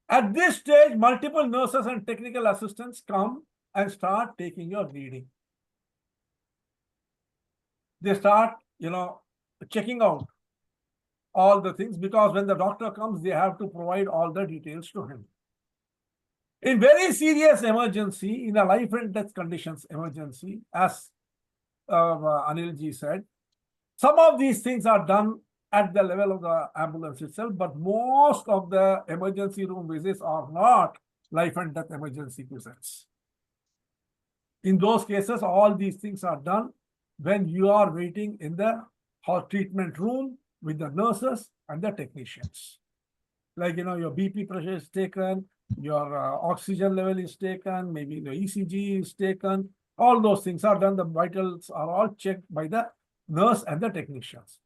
At this stage, multiple nurses and technical assistants come and start taking your reading. They start, checking out all the things, because when the doctor comes, they have to provide all the details to him. In very serious emergency, in a life and death conditions emergency, as Anilji said, some of these things are done at the level of the ambulance itself, but most of the emergency room visits are not life and death emergency visits. In those cases, all these things are done when you are waiting in the treatment room with the nurses and the technicians. Like, your BP pressure is taken, your oxygen level is taken, maybe the ECG is taken. All those things are done. The vitals are all checked by the nurse and the technicians.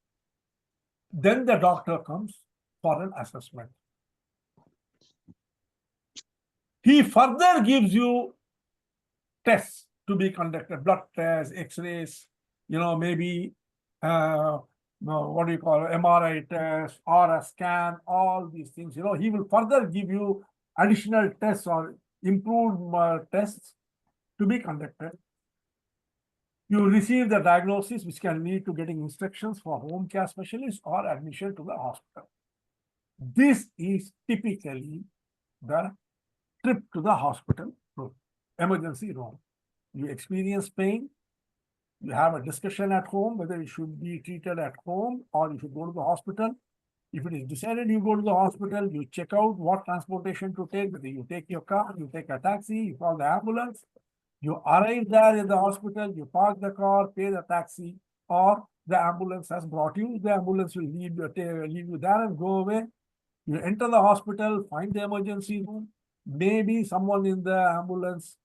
Then the doctor comes for an assessment. He further gives you tests to be conducted, blood tests, X-rays, maybe what do you call it, MRI test or a scan, all these things. He will further give you additional tests or improved tests to be conducted. You receive the diagnosis, which can lead to getting instructions for home care specialists or admission to the hospital. This is typically the trip to the hospital room, emergency room. You experience pain, you have a discussion at home whether it should be treated at home or you should go to the hospital. If it is decided you go to the hospital, you check out what transportation to take, whether you take your car, you take a taxi, you call the ambulance, you arrive there in the hospital, you park the car, pay the taxi, or the ambulance has brought you. The ambulance will leave you there and go away. You enter the hospital, find the emergency room. Maybe someone in the ambulance,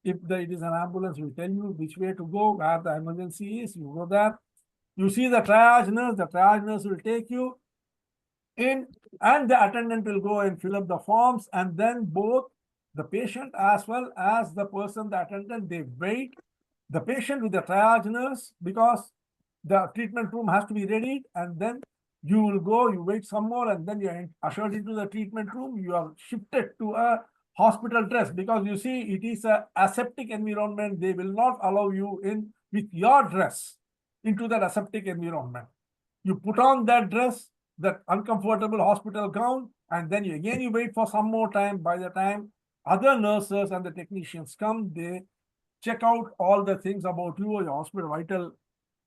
if it is an ambulance, will tell you which way to go, where the emergency is. You go there. You see the triage nurse will take you in, and the attendant will go and fill up the forms, and then both the patient as well as the person, the attendant, they wait. The patient with the triage nurse, because the treatment room has to be ready, and then you will go, you wait some more, and then you are ushered into the treatment room. You are shifted to a hospital dress, because you see, it is a aseptic environment. They will not allow you in with your dress into that aseptic environment. You put on that dress, that uncomfortable hospital gown, and then you wait for some more time. By the time other nurses and the technicians come, they check out all the things about you, your hospital vital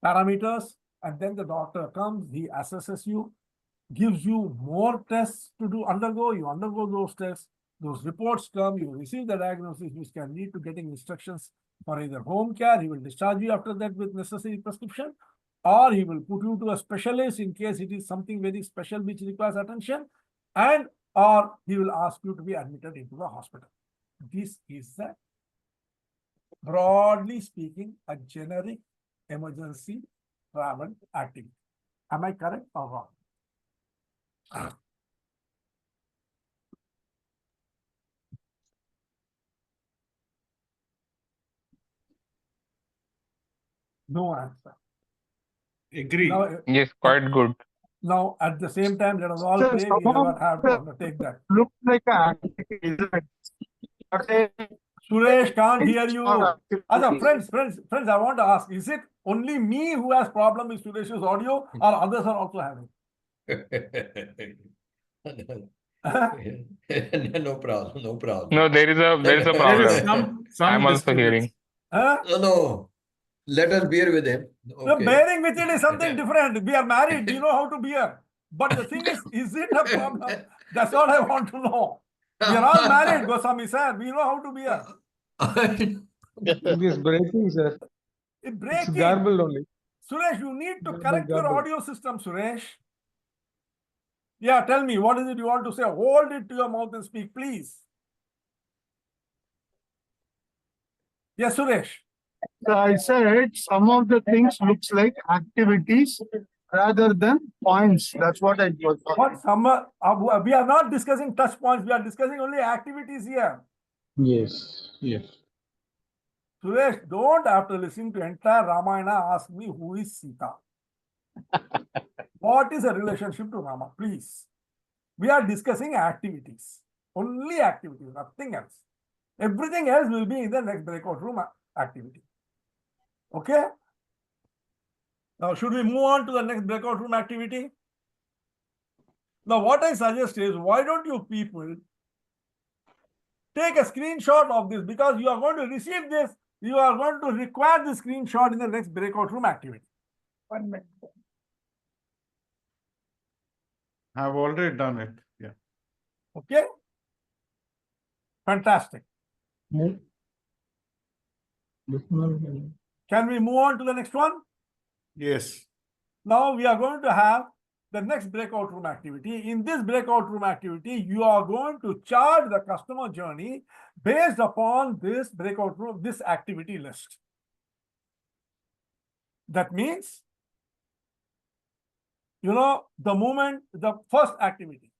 parameters, and then the doctor comes, he assesses you, gives you more tests to undergo. You undergo those tests, those reports come, you receive the diagnosis, which can lead to getting instructions for either home care. He will discharge you after that with necessary prescription, or he will put you to a specialist in case it is something very special which requires attention, and or he will ask you to be admitted into the hospital. This is the, broadly speaking, a generic emergency travel activity. Am I correct or wrong? No answer.
Agree.
Now,
Yes, quite good.
now, at the same time, let us all
So
pray we never have to undertake that.
look like an activity, isn't it? But
Suresh, can't hear
it's
you.
not
Other
activity.
friends, I want to ask, is it only me who has problem with Suresh's audio, or others are also having?
No problem, no problem.
No, there is a
There is
problem.
some
I'm also
disturbance.
hearing.
No, let us bear with him.
No,
Okay.
bearing with it is something different. We are married, we know how to bear. But the thing is it a problem? That's all I want to know. We are all married, Goswami sir. We know how to bear.
It is breaking, sir.
It's
It's
breaking.
garbled only.
Suresh, you need to
Garbled,
correct your
garbled.
audio system, Suresh. Yeah, tell me, what is it you want to say? Hold it to your mouth and speak, please. Yes, Suresh.
So I said some of the things looks like activities rather than points. That's what I was talking.
What summer? We are not discussing touch points. We are discussing only activities here.
Yes, yes.
Suresh, don't after listening to entire Ramayana ask me who is Sita. What is a relationship to Rama? Please. We are discussing activities. Only activities, nothing else. Everything else will be in the next breakout room activity. Okay? Now, should we move on to the next breakout room activity? Now, what I suggest is, why don't you people take a screenshot of this, because you are going to receive this, you are going to require the screenshot in the next breakout room activity. 1 minute.
I've already done it. Yeah.
Okay? Fantastic. Can we move on to the next one?
Yes.
Now we are going to have the next breakout room activity. In this breakout room activity, you are going to chart the customer journey based upon this breakout room, this activity list. That means, the moment, the first activity,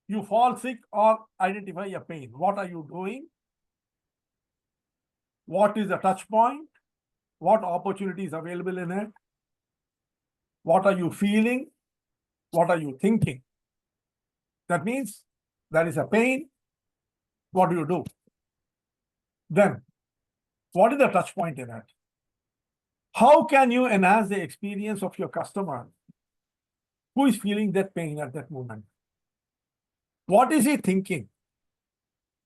you fall sick or identify a pain. What are you doing? What is the touch point? What opportunities available in it? What are you feeling? What are you thinking? That means there is a pain. What do you do? Then, what is the touch point in it? How can you enhance the experience of your customer who is feeling that pain at that moment? What is he thinking?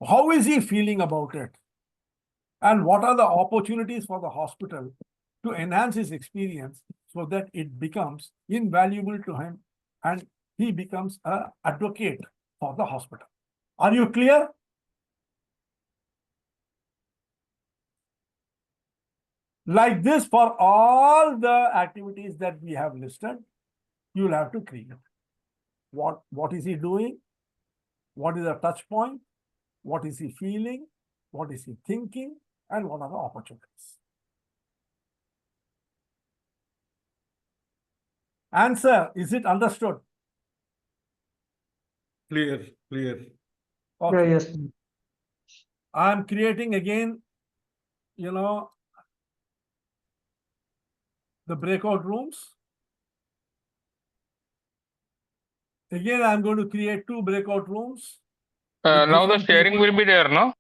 How is he feeling about it? And what are the opportunities for the hospital to enhance his experience so that it becomes invaluable to him and he becomes an advocate for the hospital? Are you clear? Like this, for all the activities that we have listed, you'll have to create. What is he doing? What is the touch point? What is he feeling? What is he thinking? And what are the opportunities? Answer, is it understood?
Clear, clear.
Yeah,
Okay.
yes.
I'm creating again, the breakout rooms. Again, I'm going to create 2 breakout rooms. with
Now the
different
sharing
people.
will be there, no?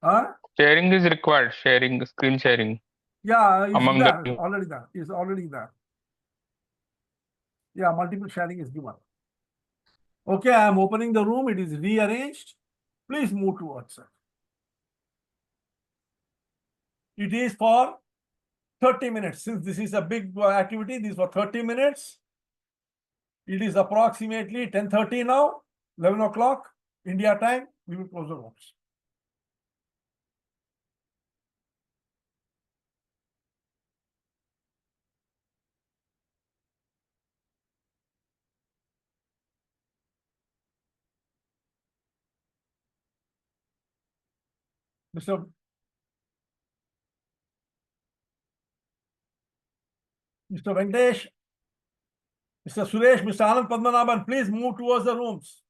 Huh?
Sharing is required. Sharing, screen sharing
Yeah, it's
among
there,
the.
already there. It's already there. Yeah, multiple sharing is given. Okay, I'm opening the room. It is rearranged. Please move towards it. It is for 30 minutes. Since this is a big activity, this is for 30 minutes. It is approximately 10:30 now, 11 o'clock India time. We will close the rooms. Mr. Venkatesh, Mr. Suresh, Mr. Anand Padmanabhan, please move towards the rooms.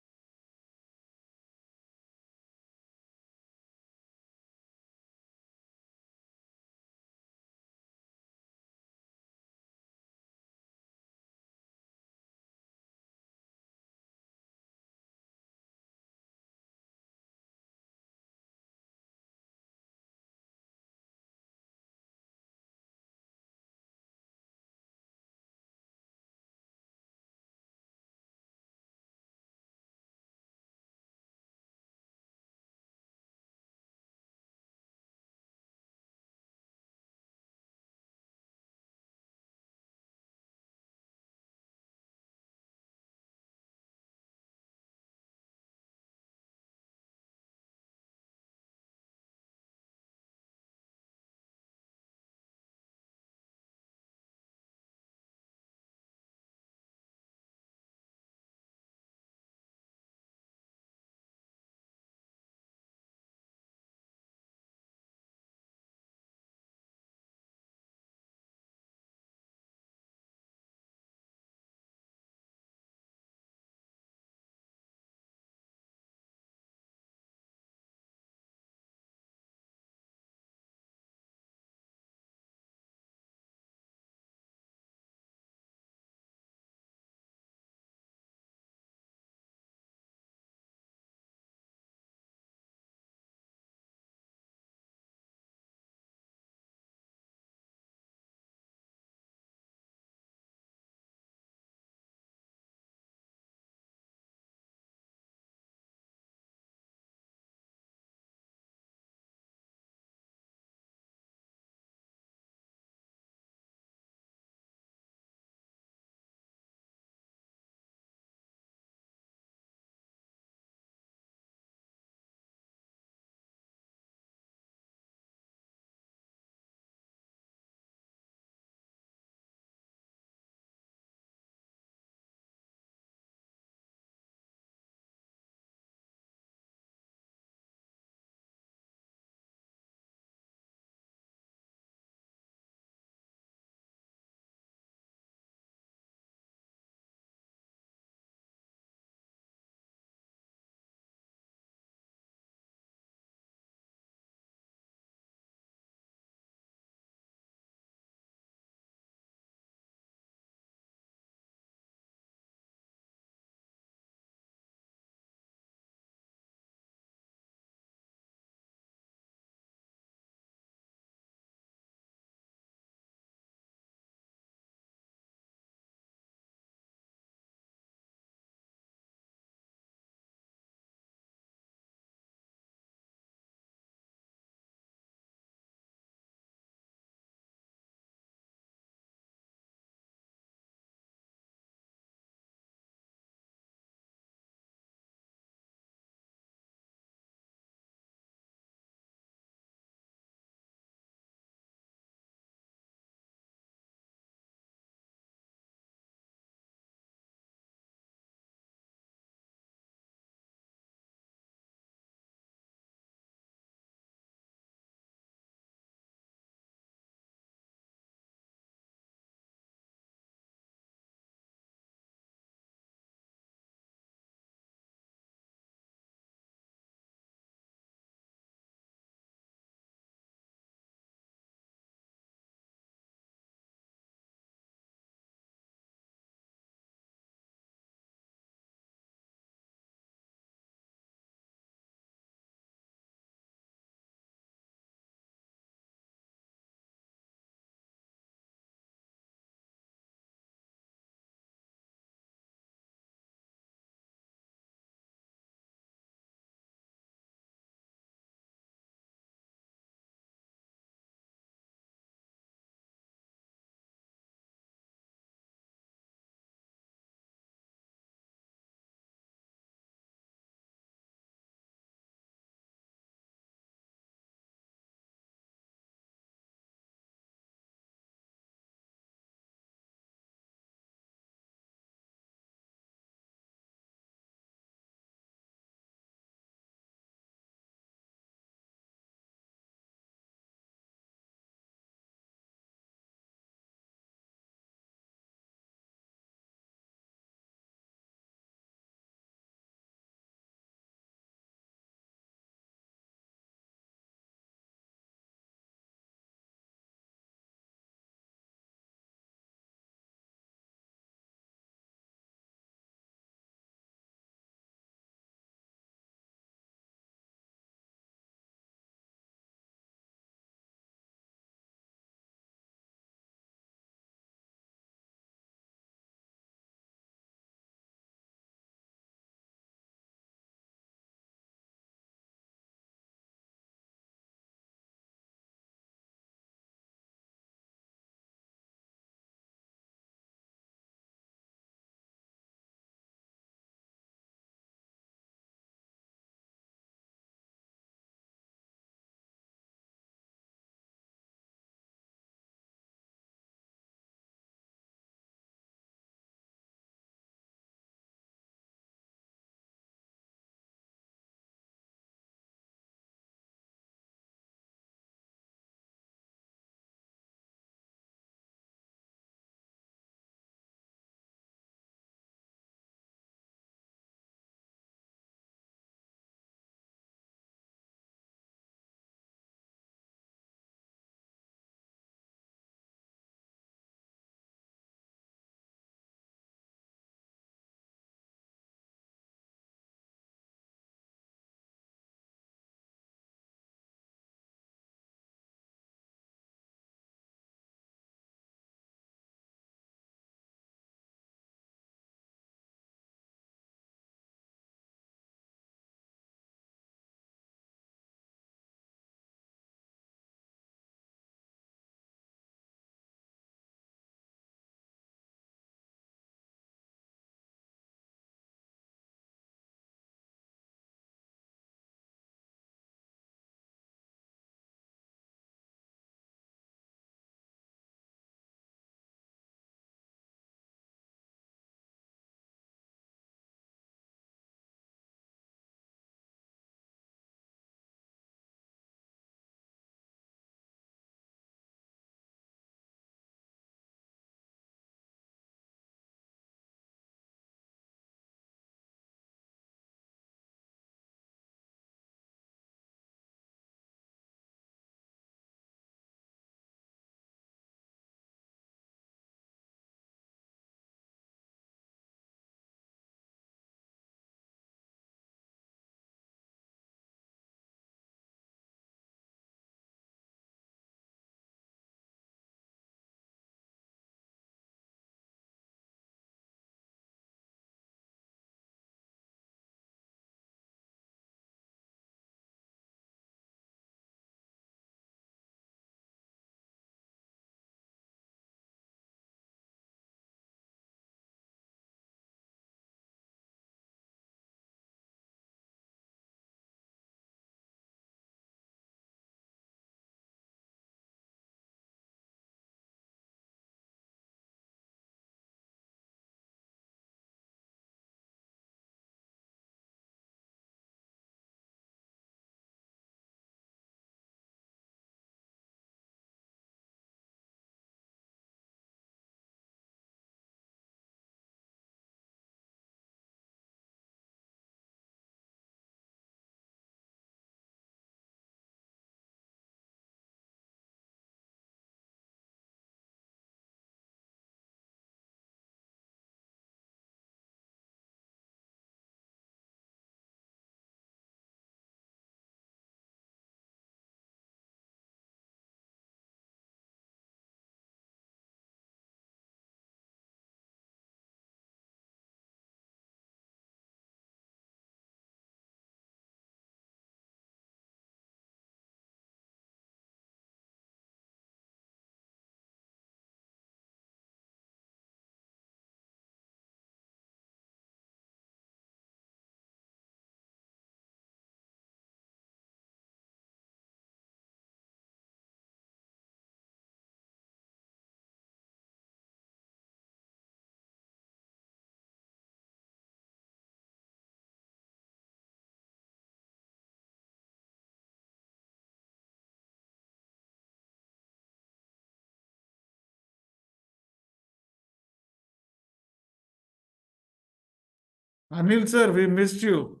Anil sir, we missed you.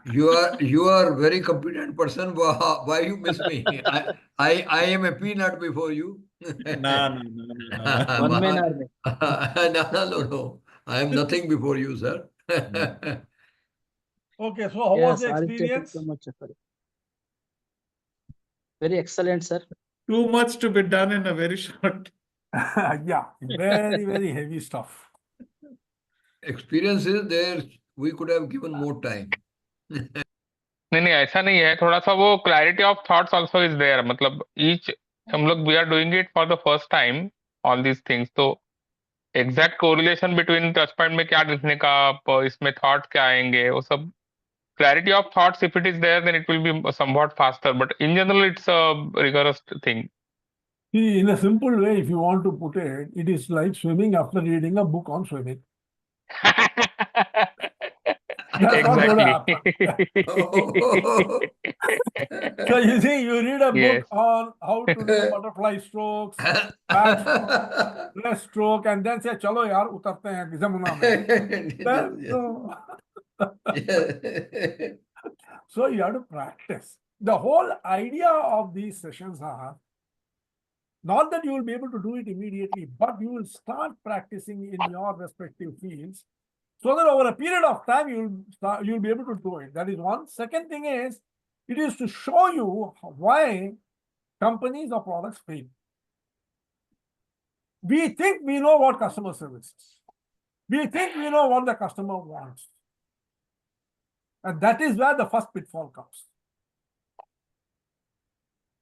You are very competent person. Why you miss me? I am a peanut before you.
Nah, nah, nah, nah, nah.
One man army.
No. I am nothing before you, sir.
Okay, so how was
Yes,
the
Aditya, thank you
experience?
so much, sir. Very excellent, sir.
Too much to be done in a very short.
Yeah, very, very heavy stuff.
Experience is there. We could have given more time.
नहीं नहीं ऐसा नहीं है, थोड़ा सा वो clarity of thoughts also is there, मतलब each हम लोग we are doing it for the first time all these things, तो exact correlation between touch point में क्या लिखने का, इसमें थॉट क्या आएंगे, वो सब clarity of thoughts, if it is there, then it will be somewhat faster, but in general it's a rigorous thing.
See, in a simple way, if you want to put it, it is like swimming after reading a book on swimming. That's not going to happen. So you see, you read a
Yes.
book on how to do butterfly strokes, back stroke, breaststroke, and then say, "Chalo yaar, utarte hain Jamuna mein." Then, so you have to practice. The whole idea of these sessions are not that you will be able to do it immediately, but you will start practicing in your respective fields, so that over a period of time you'll be able to do it. That is one. Second thing is, it is to show you why companies or products fail. We think we know what customer service is. We think we know what the customer wants. And that is where the first pitfall comes.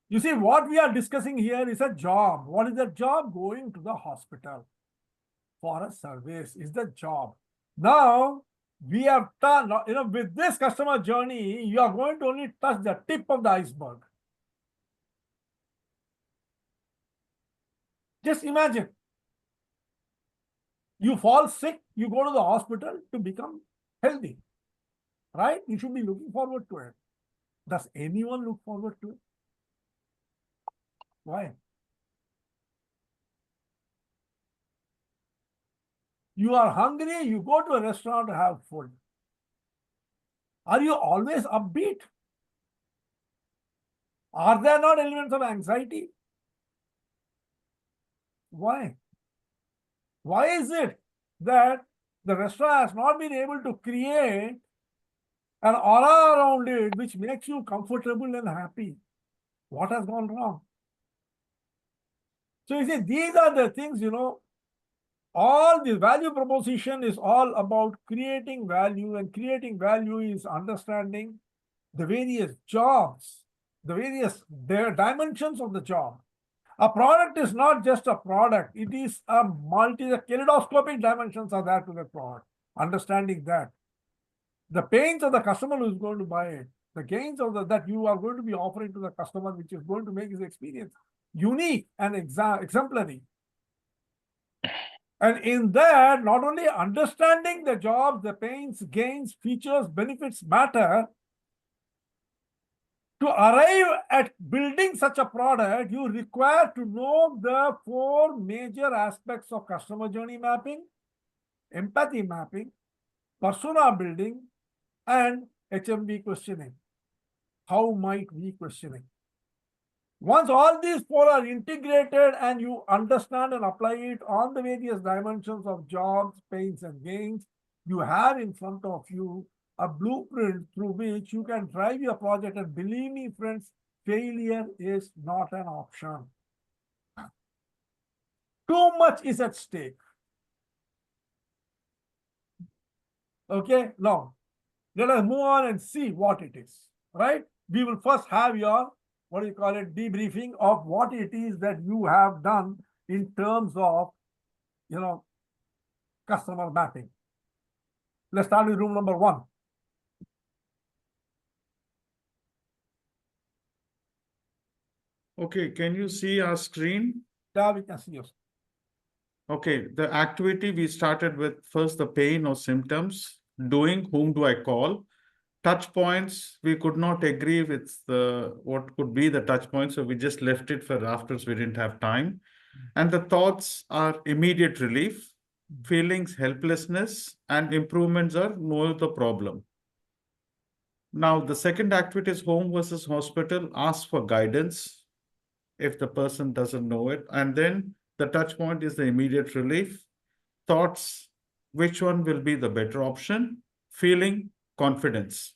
You see, what we are discussing here is a job. What is the job? Going to the hospital for a service is the job. Now, we have done, with this customer journey, you are going to only touch the tip of the iceberg. Just imagine. You fall sick, you go to the hospital to become healthy, right? You should be looking forward to it. Does anyone look forward to it? Why? You are hungry, you go to a restaurant to have food. Are you always upbeat? Are there not elements of anxiety? Why? Why is it that the restaurant has not been able to create an aura around it which makes you comfortable and happy? What has gone wrong? So you see, these are the things, all the value proposition is all about creating value, and creating value is understanding the various jobs, the various dimensions of the job. A product is not just a product, it is the kaleidoscopic dimensions are there to the product. Understanding that. The pains of the customer who is going to buy it, the gains of that you are going to be offering to the customer, which is going to make his experience unique and exemplary. And in that, not only understanding the job, the pains, gains, features, benefits matter. To arrive at building such a product, you require to know the 4 major aspects of customer journey mapping, empathy mapping, persona building, and HMV questioning. How might we questioning? Once all these 4 are integrated and you understand and apply it on the various dimensions of jobs, pains, and gains, you have in front of you a blueprint through which you can drive your project. And believe me, friends, failure is not an option. Too much is at stake. Okay, now let us move on and see what it is, right? We will first have your, debriefing of what it is that you have done in terms of, customer mapping. Let's start with room number 1.
Okay, can you see our screen?
Yeah, we can see you.
Okay, the activity we started with first the pain or symptoms, doing whom do I call, touch points, we could not agree with what could be the touch points, so we just left it for afterwards, we didn't have time. And the thoughts are immediate relief, feelings helplessness, and improvements are know the problem. Now, the second activity is home versus hospital. Ask for guidance if the person doesn't know it. And then the touch point is the immediate relief. Thoughts, which one will be the better option? Feeling, confidence.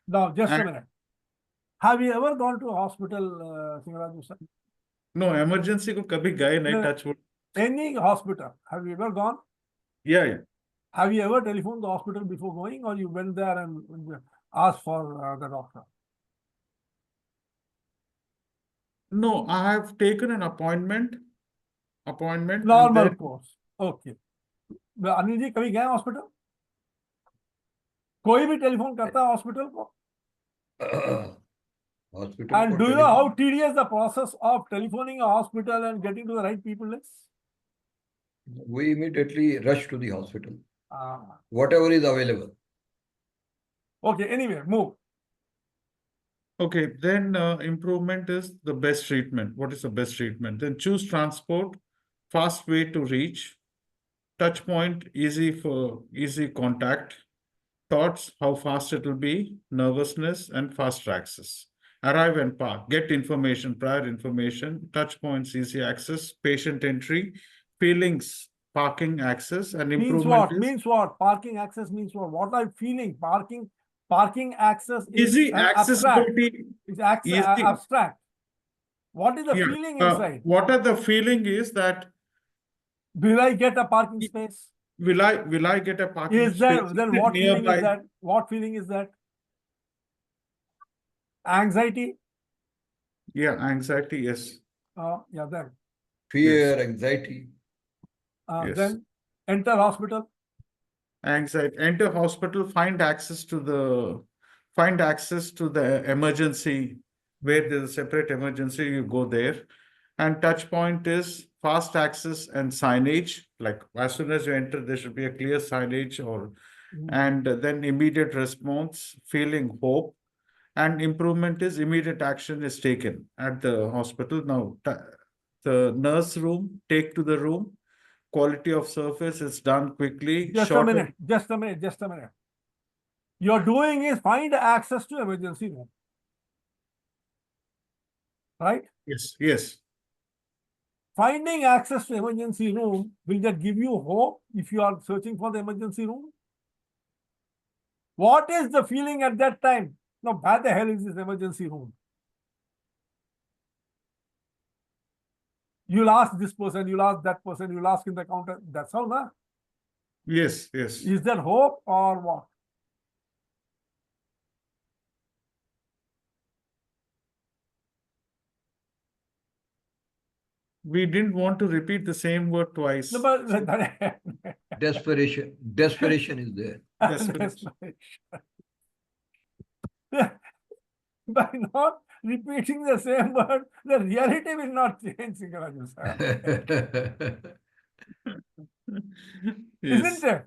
Now, just a
And
minute. Have you ever gone to a hospital, Singaraju sir?
no, emergency ko kabhi gaye nahi,
No,
touch wood.
any hospital, have you ever gone?
Yeah, yeah.
Have you ever telephoned the hospital before going, or you went there and asked for the doctor?
No, I have taken an appointment, and
Normal
then
course. Okay. Anil ji कभी गए hospital? कोई भी telephone करता है hospital को?
Hospital
And
for
do you know how
telephone.
tedious the process of telephoning a hospital and getting to the right people is?
We immediately rush to the hospital.
Ah.
Whatever is available.
Okay, anyway, move.
okay, then improvement is the best treatment. What is the best treatment? Then choose transport, fast way to reach, touch point, easy contact, thoughts, how fast it will be, nervousness, and fast access. Arrive and park, get information, prior information, touch points, easy access, patient entry, feelings, parking access, and
Means
improvement
what?
is
Means what? Parking access means what? What I'm feeling? Parking access is
easy
an abstract.
accessibility,
It's
easy.
abstract. What is the
Yeah.
feeling inside?
What are the feeling is that
Will I get a parking space?
will I get a parking
Is there
space?
then
Is it
what feeling is
nearby?
that? What feeling is that? Anxiety?
Yeah, anxiety, yes.
Yeah, then.
Fear, anxiety.
Yes.
Then enter hospital.
Anxiety. Enter hospital, find access to the emergency, where there's a separate emergency, you go there. And touch point is fast access and signage. Like as soon as you enter, there should be a clear signage and then immediate response, feeling hope, and improvement is immediate action is taken at the hospital. Now, the nurse room, take to the room, quality of service is done quickly,
Just a minute. You're doing is find access to emergency room. Right?
Yes.
Finding access to emergency room, will that give you hope if you are searching for the emergency room? What is the feeling at that time? Now, where the hell is this emergency room? You'll ask this person, you'll ask that person, you'll ask in the counter. That's how, na?
Yes.
Is there hope or what?
We didn't want to repeat the same word twice.
No, but
Desperation is there.
Desperation.
By not repeating the same word, the reality will not change, Singaraju sir. Isn't it?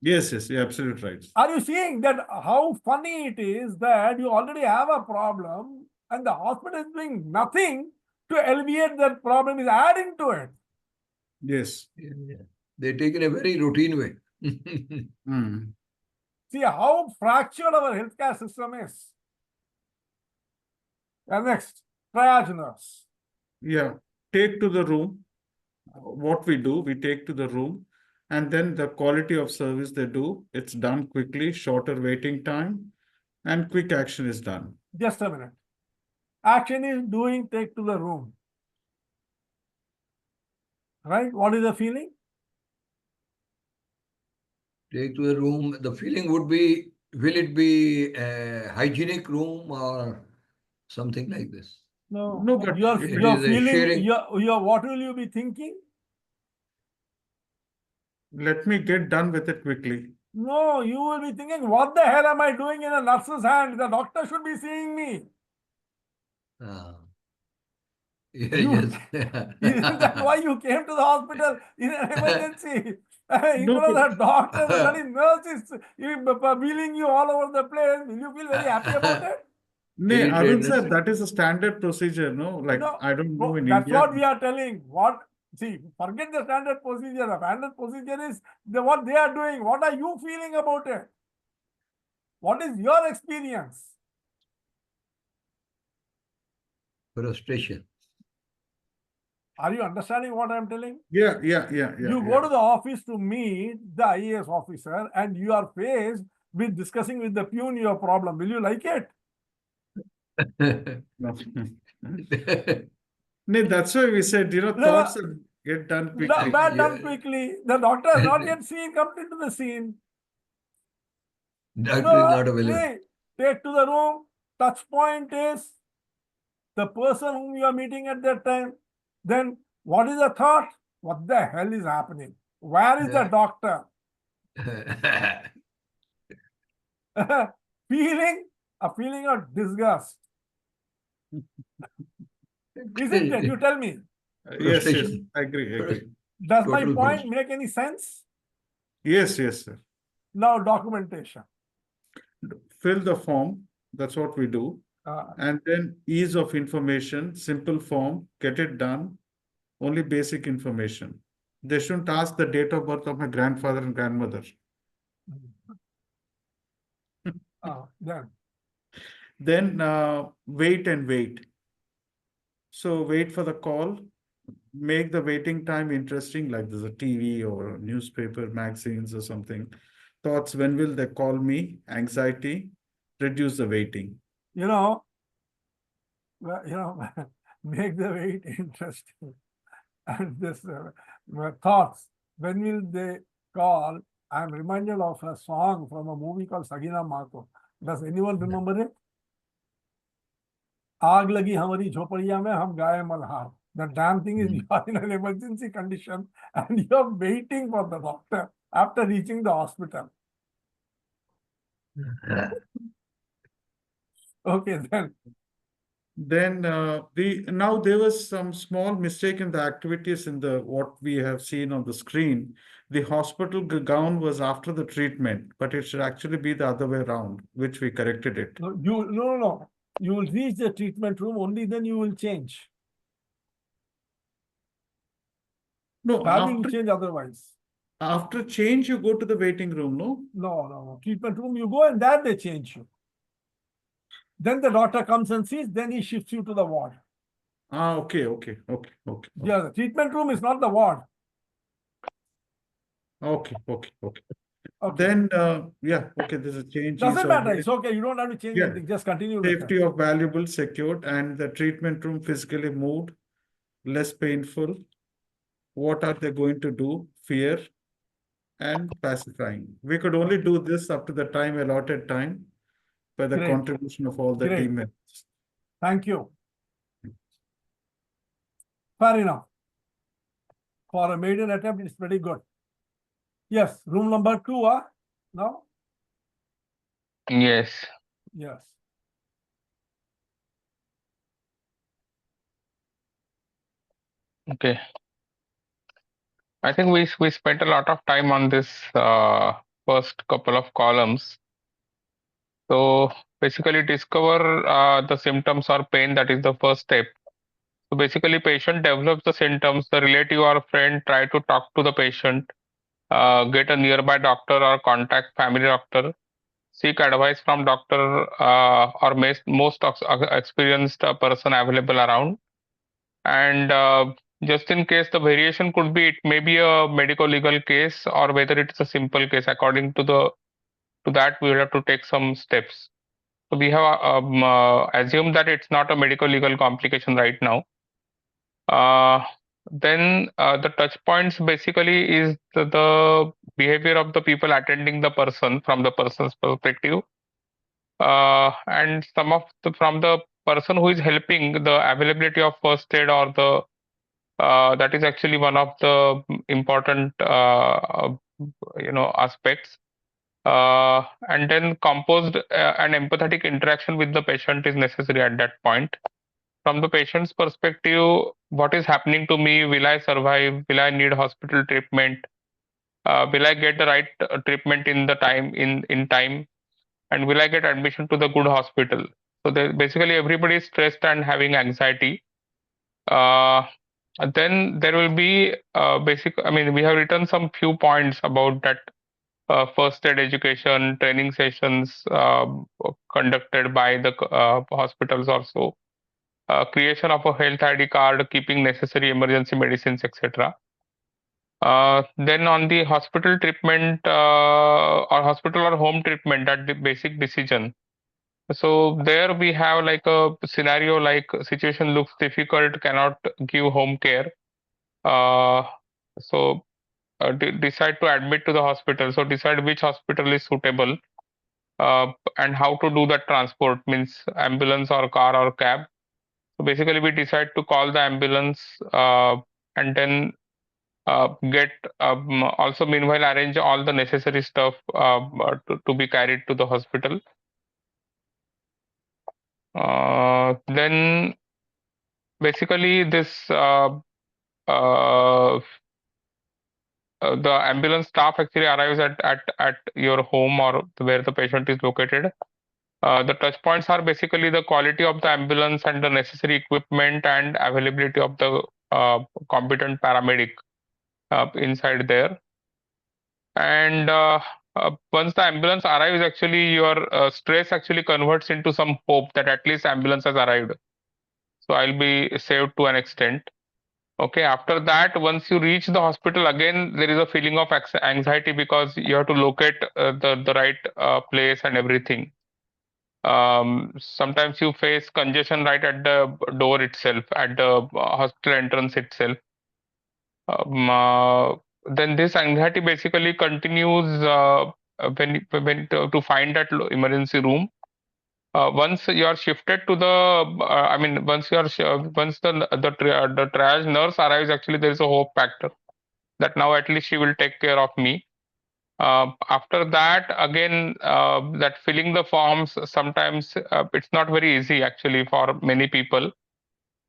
Yes, you're absolutely right.
Are you seeing that how funny it is that you already have a problem and the hospital is doing nothing to alleviate that problem, is adding to it?
Yes.
They take in a very routine way.
See how fractured our healthcare system is. And next, triage nurse.
Yeah, take to the room. What we do, we take to the room, and then the quality of service they do, it's done quickly, shorter waiting time, and quick action is done.
Just a minute. Action is doing, take to the room. Right? What is the feeling?
Take to the room. The feeling would be, will it be a hygienic room or something like this?
No,
but
your
it is a
feeling,
sharing.
your what will you be thinking?
Let me get done with it quickly.
No, you will be thinking, what the hell am I doing in a nurse's hand? The doctor should be seeing me.
Yes.
Isn't that why you came to the hospital in an emergency? You
No,
know,
but-
the doctors and bloody nurses wheeling you all over the place. Will you feel very happy about it?
Nee, Arun sir,
Irritated.
that is a standard procedure, no? Like,
No,
I don't know in
that's
India.
what we are telling. What See, forget the standard procedure. The standard procedure is what they are doing. What are you feeling about it? What is your experience?
Frustration.
Are you understanding what I'm telling?
Yeah.
You go to the office to meet the IAS officer and you are faced with discussing with the peon your problem. Will you like it?
No, that's why we said,
No,
thoughts get done quickly.
Not done quickly. The doctor has not yet come into the scene.
Doctor is not available.
Hey, take to the room. Touch point is the person whom you are meeting at that time. Then what is the thought? What the hell is happening? Where is the doctor? A feeling of disgust. Isn't it? You tell me.
Yes,
Frustration.
I agree.
Does my
Total
point
frustration.
make any sense?
Yes, sir.
Now, documentation.
Fill the form. That's what we do. And then ease of information, simple form, get it done. Only basic information. They shouldn't ask the date of birth of my grandfather and grandmother. Then wait and wait. So wait for the call. Make the waiting time interesting, like there's a TV or a newspaper, magazines or something. Thoughts, when will they call me? Anxiety, reduce the waiting.
Make the wait interesting. And this thoughts, when will they call? I'm reminded of a song from a movie called Sagina Marco. Does anyone remember it? आग लगी हमारी झोपड़िया में हम गाए Malhar. The damn thing is you are in an emergency condition and you are waiting for the doctor after reaching the hospital. Okay,
then now there was some small mistake in the activities in the what we have seen on the screen. The hospital gown was after the treatment, but it should actually be the other way around, which we corrected it.
No. You will reach the treatment room, only then you will change.
No,
Having to change otherwise.
After change, you go to the waiting room, no?
No. Treatment room, you go and there they change you. Then the doctor comes and sees, then he shifts you to the ward.
Okay.
Yeah, the treatment room is not the ward.
Okay. Then, there's a change.
Doesn't matter. It's okay. You don't have to change anything. Just continue.
Safety of valuables secured and the treatment room physically moved, less painful. What are they going to do? Fear and pacifying. We could only do this up to the allotted time by the contribution of all the team members.
Thank you. Fair enough. For a maiden attempt, it's pretty good. Yes, room number 2, no?
Yes.
Yes.
Okay. I think we spent a lot of time on this first couple of columns. So basically discover the symptoms or pain, that is the first step. So basically patient develops the symptoms, the relative or friend try to talk to the patient, get a nearby doctor or contact family doctor, seek advice from doctor or most experienced person available around. And just in case the variation could be, it may be a medical legal case or whether it's a simple case. According to that, we will have to take some steps. So we have assumed that it's not a medical legal complication right now. Then the touch points basically is the behavior of the people attending the person from the person's perspective, and from the person who is helping, the availability of first aid or the that is actually one of the important aspects. And then composed and empathetic interaction with the patient is necessary at that point. From the patient's perspective, what is happening to me? Will I survive? Will I need hospital treatment? Will I get the right treatment in time? And will I get admission to the good hospital? So basically everybody is stressed and having anxiety. then there will be I mean, we have written some few points about that first aid education, training sessions conducted by the hospitals also, creation of a health ID card, keeping necessary emergency medicines, etc. Then on the hospital treatment or hospital or home treatment, that the basic decision. So there we have like a scenario like situation looks difficult, cannot give home care. So decide to admit to the hospital. So decide which hospital is suitable and how to do that transport, means ambulance or car or cab. So basically we decide to call the ambulance and then get also meanwhile arrange all the necessary stuff to be carried to the hospital. Then basically this the ambulance staff actually arrives at your home or where the patient is located. The touch points are basically the quality of the ambulance and the necessary equipment and availability of the competent paramedic inside there. And once the ambulance arrives, actually your stress actually converts into some hope that at least ambulance has arrived. So I'll be saved to an extent. Okay, after that, once you reach the hospital, again, there is a feeling of anxiety because you have to locate the right place and everything. Sometimes you face congestion right at the door itself, at the hospital entrance itself. Then this anxiety basically continues when to find that emergency room. Once you are shifted to the, I mean, once you are once the triage nurse arrives, actually there is a hope factor that now at least she will take care of me. After that, again, that filling the forms, sometimes it's not very easy actually for many people.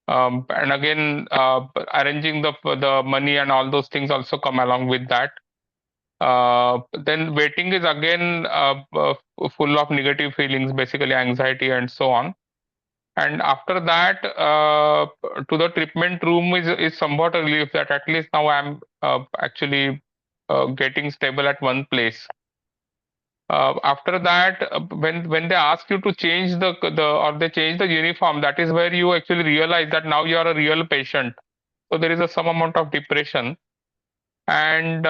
And again, arranging the money and all those things also come along with that. Then waiting is again full of negative feelings, basically anxiety and so on. And after that, to the treatment room is somewhat a relief that at least now I'm actually getting stable at one place. After that, when they ask you to change the or they change the uniform, that is where you actually realize that now you are a real patient. So there is some amount of depression. And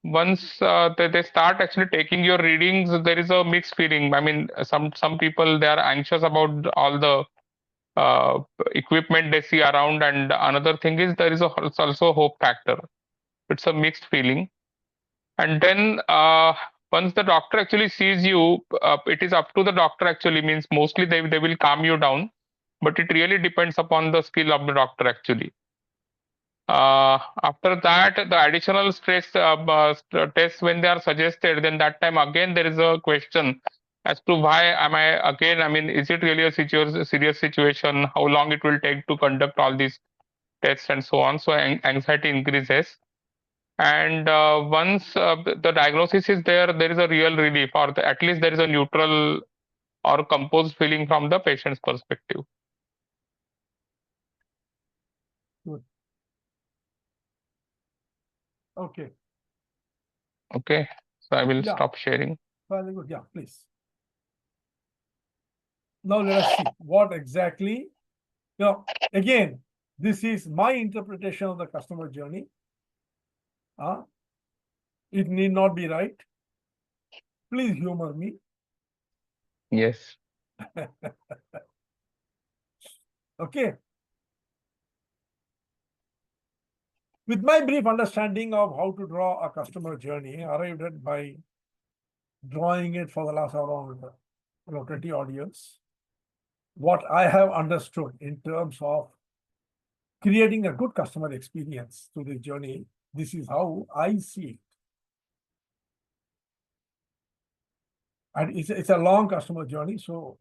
once they start actually taking your readings, there is a mixed feeling. I mean, some people, they are anxious about all the equipment they see around, and another thing is there is also a hope factor. It's a mixed feeling. And then once the doctor actually sees you, it is up to the doctor actually, means mostly they will calm you down, but it really depends upon the skill of the doctor actually. After that, the additional stress tests, when they are suggested, then that time again there is a question as to why am I again, I mean, is it really a serious situation? How long it will take to conduct all these tests and so on? So anxiety increases. And once the diagnosis is there, there is a real relief, or at least there is a neutral or composed feeling from the patient's perspective.
Good. Okay.
Okay, so I will
Yeah.
stop sharing.
Very good. Yeah, please. Now let us see what exactly, again, this is my interpretation of the customer journey. It need not be right. Please humor me.
Yes.
Okay. With my brief understanding of how to draw a customer journey, arrived at by drawing it for the last around 20 odd years, what I have understood in terms of creating a good customer experience to this journey, this is how I see it. And it's a long customer journey, so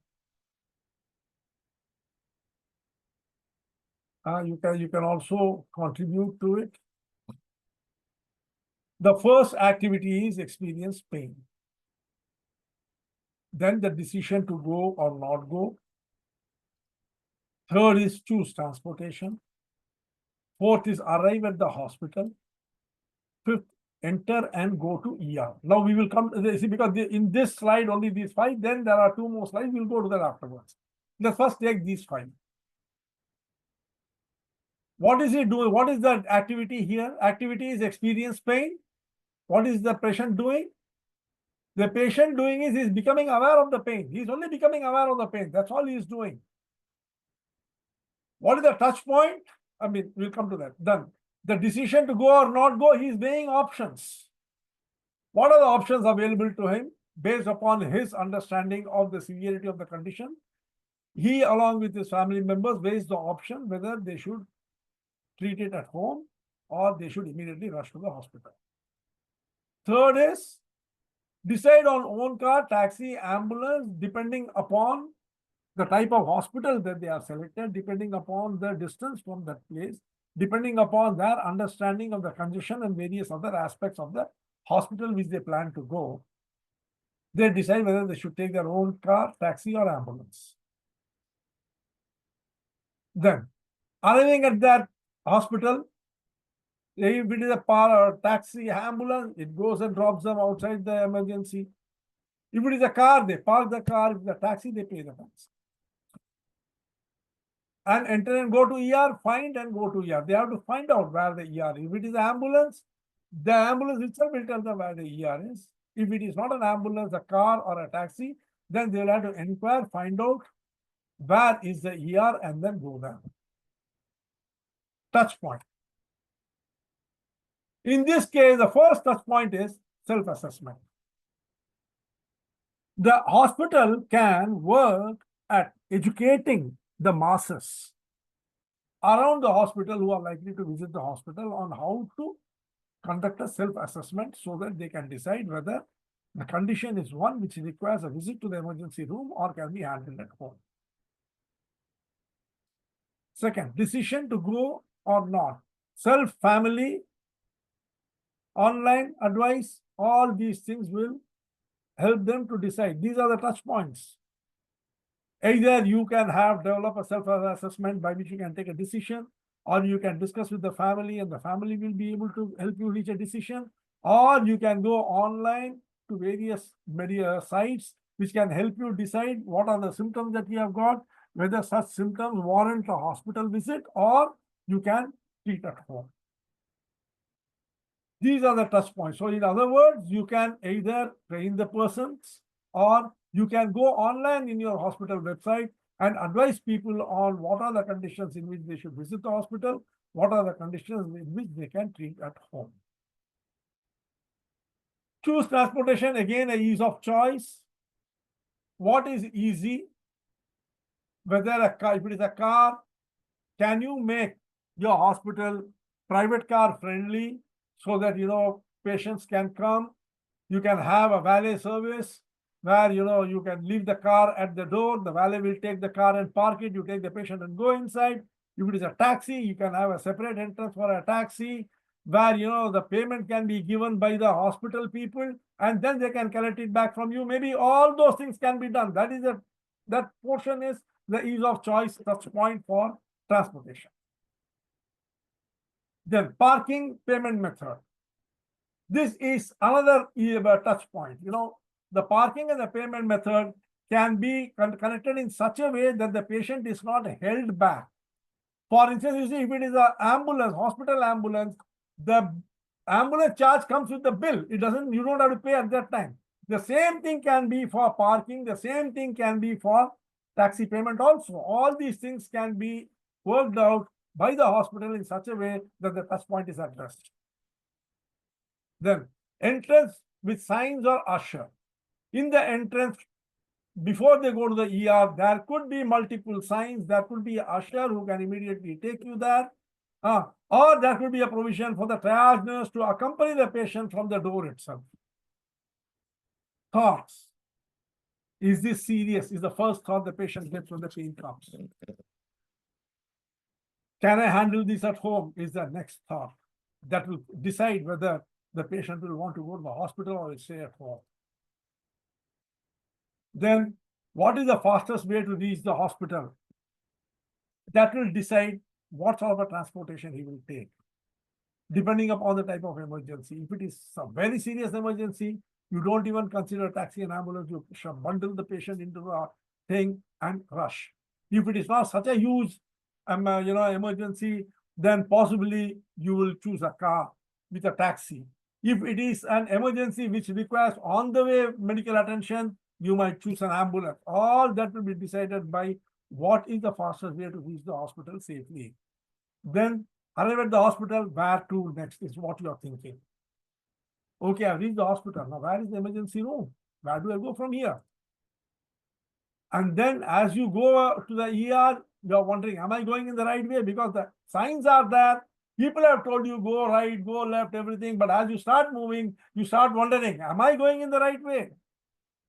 you can also contribute to it. The first activity is experience pain. Then the decision to go or not go. Third is choose transportation. Fourth is arrive at the hospital. Fifth, enter and go to ER. Now we will come to this, because in this slide only these 5, then there are 2 more slides, we'll go to that afterwards. Let's first take these 5. What is he doing? What is the activity here? Activity is experience pain. What is the patient doing? The patient doing is he's becoming aware of the pain. He's only becoming aware of the pain. That's all he is doing. What is the touch point? I mean, we'll come to that. Then the decision to go or not go, he's weighing options. What are the options available to him based upon his understanding of the severity of the condition? He, along with his family members, weighs the option whether they should treat it at home or they should immediately rush to the hospital. Third is decide on own car, taxi, ambulance, depending upon the type of hospital that they are selected, depending upon the distance from that place, depending upon their understanding of the condition and various other aspects of the hospital which they plan to go. They decide whether they should take their own car, taxi, or ambulance. Then, arriving at that hospital, if it is a taxi, ambulance, it goes and drops them outside the emergency. If it is a car, they park the car. If it's a taxi, they pay the taxi. And enter and go to ER, find and go to ER. They have to find out where the ER is. If it is ambulance, the ambulance itself will tell them where the ER is. If it is not an ambulance, a car or a taxi, then they will have to inquire, find out where is the ER and then go there. Touch point. In this case, the first touch point is self-assessment. The hospital can work at educating the masses around the hospital who are likely to visit the hospital on how to conduct a self-assessment so that they can decide whether the condition is one which requires a visit to the emergency room or can be handled at home. Second, decision to go or not. Self, family, online advice, all these things will help them to decide. These are the touch points. Either you can develop a self-assessment by which you can take a decision, or you can discuss with the family and the family will be able to help you reach a decision, or you can go online to various media sites which can help you decide what are the symptoms that you have got, whether such symptoms warrant a hospital visit or you can treat at home. These are the touch points. So in other words, you can either train the persons or you can go online in your hospital website and advise people on what are the conditions in which they should visit the hospital, what are the conditions in which they can treat at home. Choose transportation, again, a ease of choice. What is easy? Whether a car, if it is a car, can you make your hospital private car friendly so that, patients can come? You can have a valet service where, you can leave the car at the door. The valet will take the car and park it. You take the patient and go inside. If it is a taxi, you can have a separate entrance for a taxi where, the payment can be given by the hospital people and then they can collect it back from you. Maybe all those things can be done. That portion is the ease of choice touch point for transportation. Then parking payment method. This is another touch point. The parking and the payment method can be connected in such a way that the patient is not held back. For instance, you see, if it is an ambulance, hospital ambulance, the ambulance charge comes with the bill. You don't have to pay at that time. The same thing can be for parking. The same thing can be for taxi payment also. All these things can be worked out by the hospital in such a way that the touch point is addressed. Then entrance with signs or usher. In the entrance, before they go to the ER, there could be multiple signs. There could be an usher who can immediately take you there. Or there could be a provision for the triage nurse to accompany the patient from the door itself. Thoughts. Is this serious? Is the first thought the patient gets when the pain comes. Can I handle this at home? Is the next thought that will decide whether the patient will want to go to the hospital or stay at home. Then, what is the fastest way to reach the hospital? That will decide what sort of a transportation he will take, depending upon the type of emergency. If it is a very serious emergency, you don't even consider taxi and ambulance. You bundle the patient into the thing and rush. If it is not such a huge, emergency, then possibly you will choose a car with a taxi. If it is an emergency which requires on the way medical attention, you might choose an ambulance. All that will be decided by what is the fastest way to reach the hospital safely. Then arrive at the hospital, where to next is what you are thinking. Okay, I've reached the hospital. Now, where is the emergency room? Where do I go from here? And then as you go to the ER, you're wondering, am I going in the right way? Because the signs are there. People have told you go right, go left, everything. But as you start moving, you start wondering, am I going in the right way?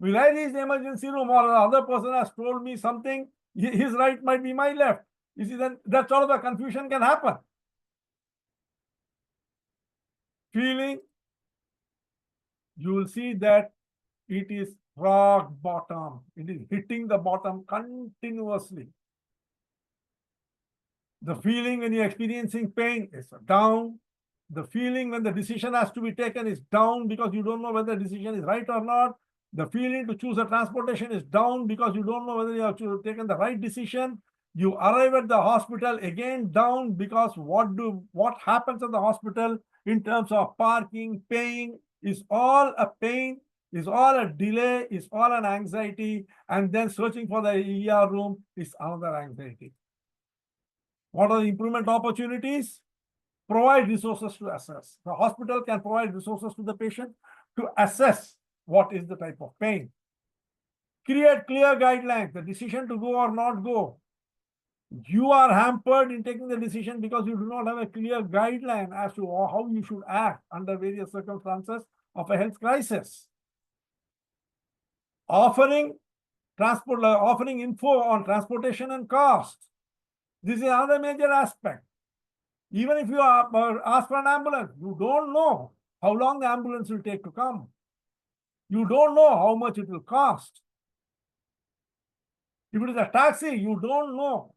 Will I reach the emergency room, or the other person has told me something? His right might be my left. You see, then that sort of a confusion can happen. Feeling, you will see that it is rock bottom. It is hitting the bottom continuously. The feeling when you're experiencing pain is down. The feeling when the decision has to be taken is down because you don't know whether the decision is right or not. The feeling to choose a transportation is down because you don't know whether you have taken the right decision. You arrive at the hospital, again down, because what happens at the hospital in terms of parking, paying, is all a pain, is all a delay, is all an anxiety, and then searching for the ER room is another anxiety. What are the improvement opportunities? Provide resources to assess. The hospital can provide resources to the patient to assess what is the type of pain. Create clear guidelines, the decision to go or not go. You are hampered in taking the decision because you do not have a clear guideline as to how you should act under various circumstances of a health crisis. Offering info on transportation and cost. This is another major aspect. Even if you ask for an ambulance, you don't know how long the ambulance will take to come. You don't know how much it will cost. If it is a taxi, you don't know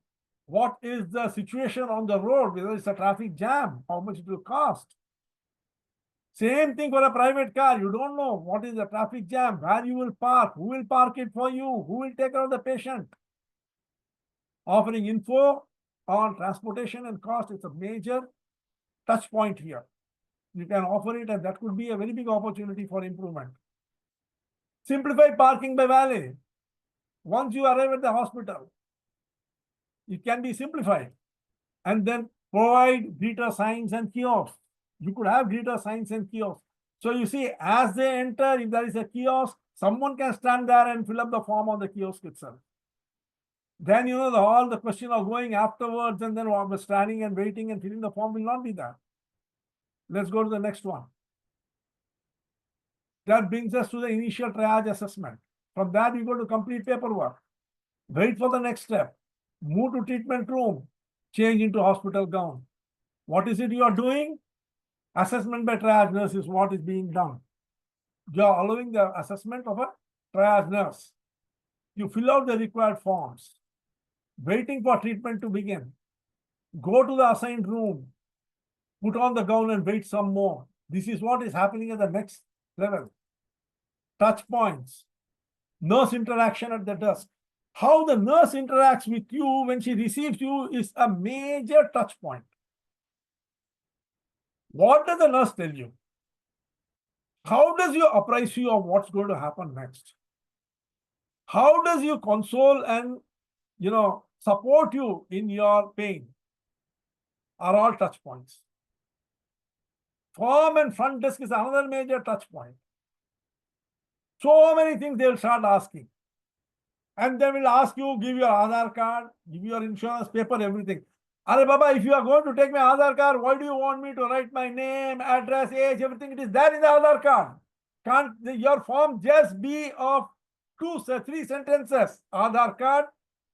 what is the situation on the road, whether it's a traffic jam, how much it will cost. Same thing for a private car. You don't know what is the traffic jam, where you will park, who will park it for you, who will take care of the patient. Offering info on transportation and cost is a major touch point here. You can offer it, and that could be a very big opportunity for improvement. Simplify parking by valet. Once you arrive at the hospital, it can be simplified. And then provide greeter signs and kiosks. You could have greeter signs and kiosks. So you see, as they enter, if there is a kiosk, someone can stand there and fill up the form on the kiosk itself. Then, all the question of going afterwards and then standing and waiting and filling the form will not be there. Let's go to the next one. That brings us to the initial triage assessment. From that, we go to complete paperwork. Wait for the next step. Move to treatment room. Change into hospital gown. What is it you are doing? Assessment by triage nurse is what is being done. You are allowing the assessment of a triage nurse. You fill out the required forms. Waiting for treatment to begin. Go to the assigned room. Put on the gown and wait some more. This is what is happening at the next level. Touch points. Nurse interaction at the desk. How the nurse interacts with you when she receives you is a major touch point. What does the nurse tell you? How does you apprise you of what's going to happen next? How does you console and support you in your pain? Are all touch points. Form and front desk is another major touch point. So many things they will start asking. And they will ask you, give your Aadhaar card, give your insurance paper, everything. Are Baba, if you are going to take my Aadhaar card, why do you want me to write my name, address, age, everything? It is there in the Aadhaar card. Can't your form just be of 3 sentences? Aadhaar card,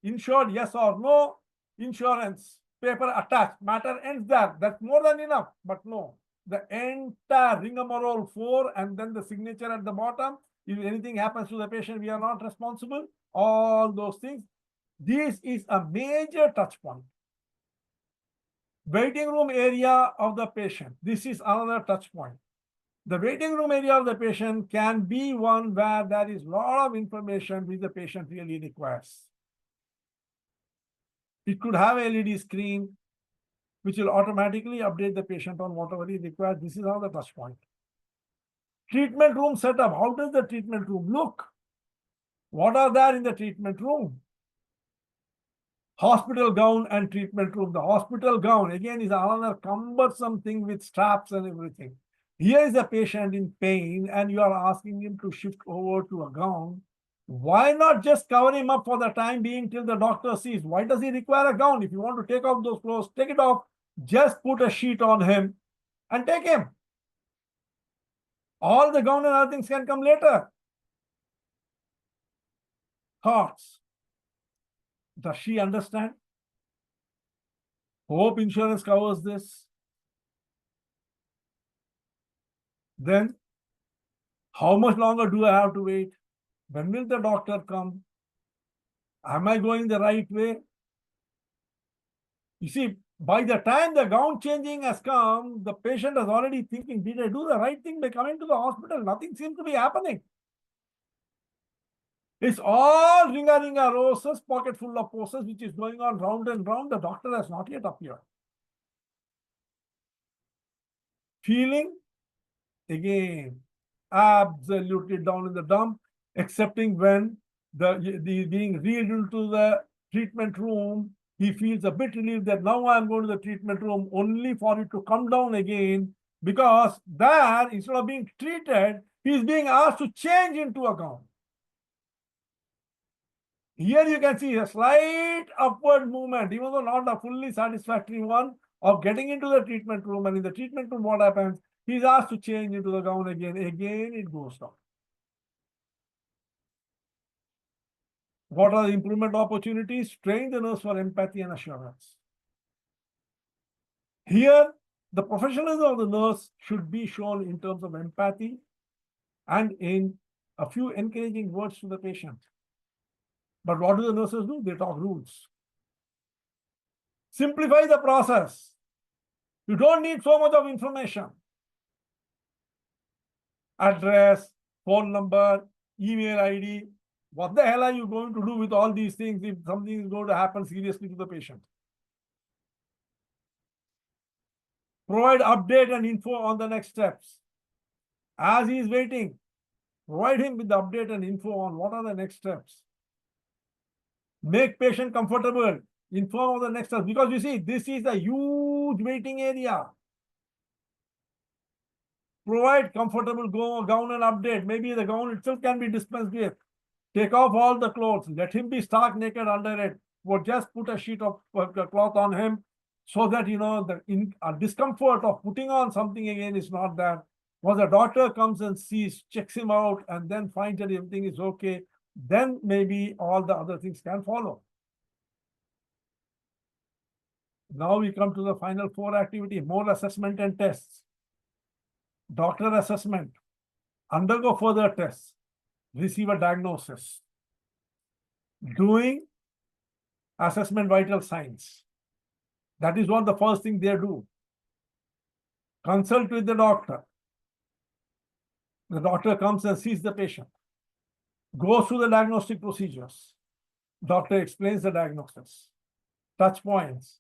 insured, yes or no, insurance, paper attached, matter ends there. That's more than enough. But no, the entire rigmarole 4 and then the signature at the bottom. If anything happens to the patient, we are not responsible. All those things. This is a major touch point. Waiting room area of the patient. This is another touch point. The waiting room area of the patient can be one where there is a lot of information which the patient really requires. It could have a LED screen which will automatically update the patient on whatever he requires. This is another touch point. Treatment room setup. How does the treatment room look? What are there in the treatment room? Hospital gown and treatment room. The hospital gown, again, is another cumbersome thing with straps and everything. Here is a patient in pain and you are asking him to shift over to a gown. Why not just cover him up for the time being till the doctor sees? Why does he require a gown? If you want to take off those clothes, take it off. Just put a sheet on him and take him. All the gown and other things can come later. Thoughts. Does she understand? Hope insurance covers this. Then, how much longer do I have to wait? When will the doctor come? Am I going the right way? You see, by the time the gown changing has come, the patient is already thinking, did I do the right thing by coming to the hospital? Nothing seems to be happening. It's all ringa roses, pocket full of poses, which is going on round and round. The doctor has not yet appeared. Feeling, again, absolutely down in the dump, excepting when the being read into the treatment room, he feels a bit relieved that now I'm going to the treatment room only for it to come down again, because there, instead of being treated, he's being asked to change into a gown. Here you can see a slight upward movement, even though not a fully satisfactory one, of getting into the treatment room. And in the treatment room, what happens? He's asked to change into the gown again. Again, it goes down. What are the improvement opportunities? Train the nurse for empathy and assurance. Here, the professionalism of the nurse should be shown in terms of empathy and in a few encouraging words to the patient. But what do the nurses do? They talk rules. Simplify the process. You don't need so much of information. Address, phone number, email ID. What the hell are you going to do with all these things if something is going to happen seriously to the patient? Provide update and info on the next steps. As he is waiting, provide him with the update and info on what are the next steps. Make patient comfortable. Inform of the next steps. Because you see, this is a huge waiting area. Provide comfortable gown and update. Maybe the gown itself can be dispensed with. Take off all the clothes. Let him be stark naked under it. Or just put a sheet of cloth on him so that, you know, the discomfort of putting on something again is not there. Once the doctor comes and sees, checks him out, and then finds that everything is okay, then maybe all the other things can follow. Now we come to the final 4 activity, more assessment and tests. Doctor assessment, undergo further tests, receive a diagnosis. Doing assessment vital signs. That is what the first thing they do. Consult with the doctor. The doctor comes and sees the patient. Goes through the diagnostic procedures. Doctor explains the diagnosis. Touch points.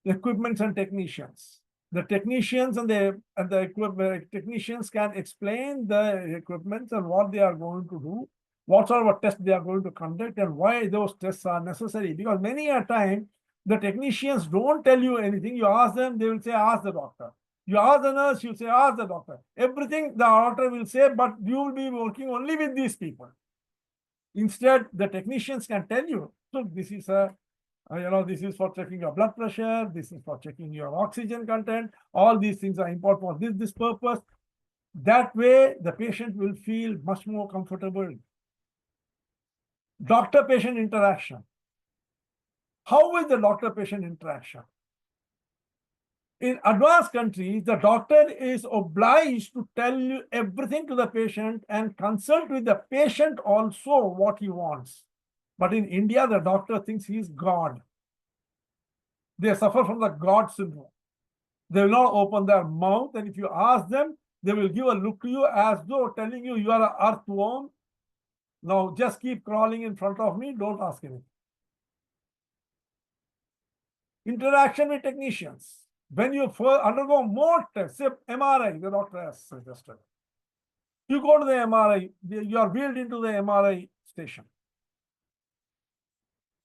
Equipments and technicians. The technicians and the equipment technicians can explain the equipment and what they are going to do, what sort of a test they are going to conduct, and why those tests are necessary. Because many a time, the technicians don't tell you anything. You ask them, they will say, ask the doctor. You ask the nurse, you say, ask the doctor. Everything the doctor will say, but you will be working only with these people. Instead, the technicians can tell you, so this is a this is for checking your blood pressure, this is for checking your oxygen content, all these things are important for this purpose. That way, the patient will feel much more comfortable. Doctor-patient interaction. How is the doctor-patient interaction? In advanced countries, the doctor is obliged to tell you everything to the patient and consult with the patient also what he wants. But in India, the doctor thinks he is God. They suffer from the God syndrome. They will not open their mouth, and if you ask them, they will give a look to you as though telling you, you are an earthworm. Now just keep crawling in front of me, don't ask anything. Interaction with technicians. When you undergo more tests, say MRI, the doctor has suggested. You go to the MRI, you are wheeled into the MRI station.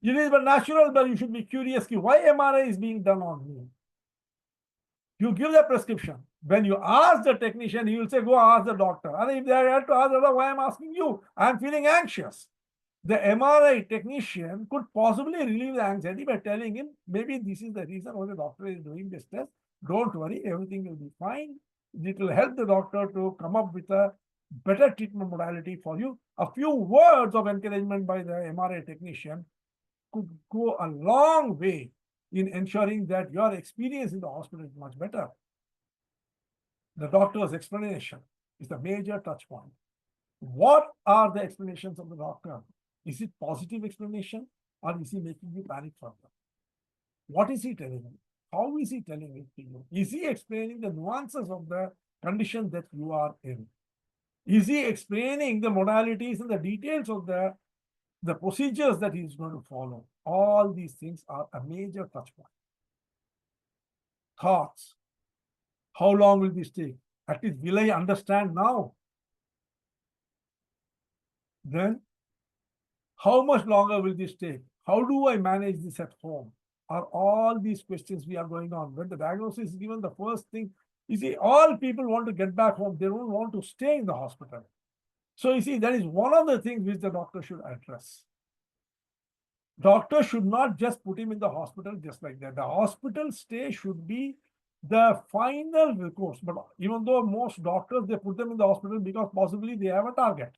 It is but natural, but you should be curious, why MRI is being done on me? You give the prescription. When you ask the technician, he will say, go ask the doctor. And if they have to ask the doctor, why I'm asking you? I'm feeling anxious. The MRI technician could possibly relieve the anxiety by telling him, maybe this is the reason why the doctor is doing this test. Don't worry, everything will be fine. It will help the doctor to come up with a better treatment modality for you. A few words of encouragement by the MRI technician could go a long way in ensuring that your experience in the hospital is much better. The doctor's explanation is the major touch point. What are the explanations of the doctor? Is it positive explanation, or is he making you panic further? What is he telling you? How is he telling it to you? Is he explaining the nuances of the condition that you are in? Is he explaining the modalities and the details of the procedures that he is going to follow? All these things are a major touch point. Thoughts. How long will this take? At least will I understand now? Then, how much longer will this take? How do I manage this at home? Are all these questions we are going on? When the diagnosis is given, the first thing, you see, all people want to get back home. They don't want to stay in the hospital. So you see, that is one of the things which the doctor should address. Doctor should not just put him in the hospital just like that. The hospital stay should be the final recourse. But even though most doctors, they put them in the hospital because possibly they have a target.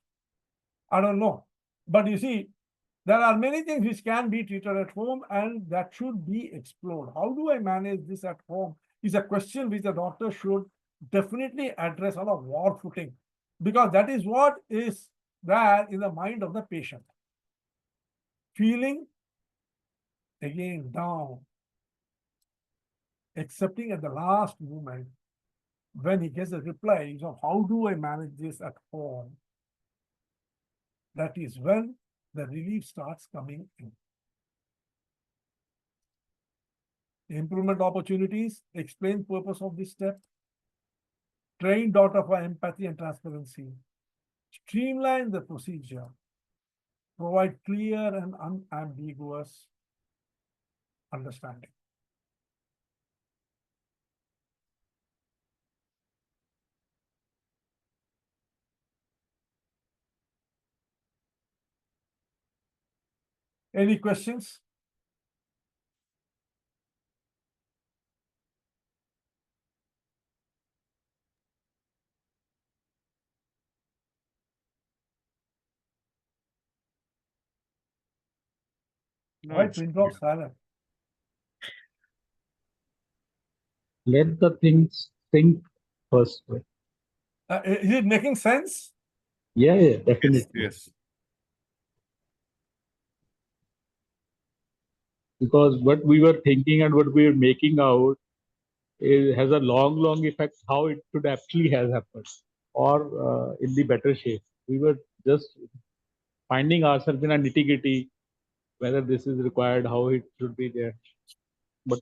I don't know. But you see, there are many things which can be treated at home, and that should be explored. How do I manage this at home is a question which the doctor should definitely address on a war footing, because that is what is there in the mind of the patient. Feeling again down, accepting at the last moment when he gets a reply, how do I manage this at home? That is when the relief starts coming in. Improvement opportunities, explain purpose of this step, train doctor for empathy and transparency, streamline the procedure, provide clear and unambiguous understanding. Any questions?
No,
Why
it's
pin drop silent?
Let the things think first.
Is it making sense?
Yeah, definitely.
yes.
Because what we were thinking and what we were making out has a long effect how it should actually has happened, or in the better shape. We were just finding ourselves in a nitty-gritty, whether this is required, how it should be there. But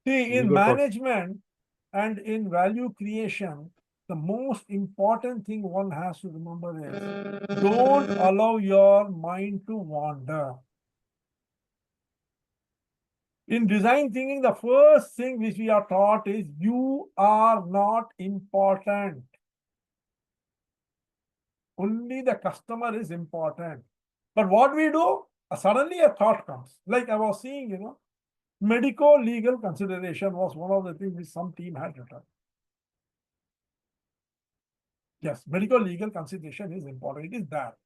see,
we
in
were
management and in value creation, the most important thing one has to remember is don't allow your mind to wander. In design thinking, the first thing which we are taught is you are not important. Only the customer is important. But what we do, suddenly a thought comes. Like I was seeing, medico-legal consideration was one of the things which some team had written. Yes, medico-legal consideration is important. It is there.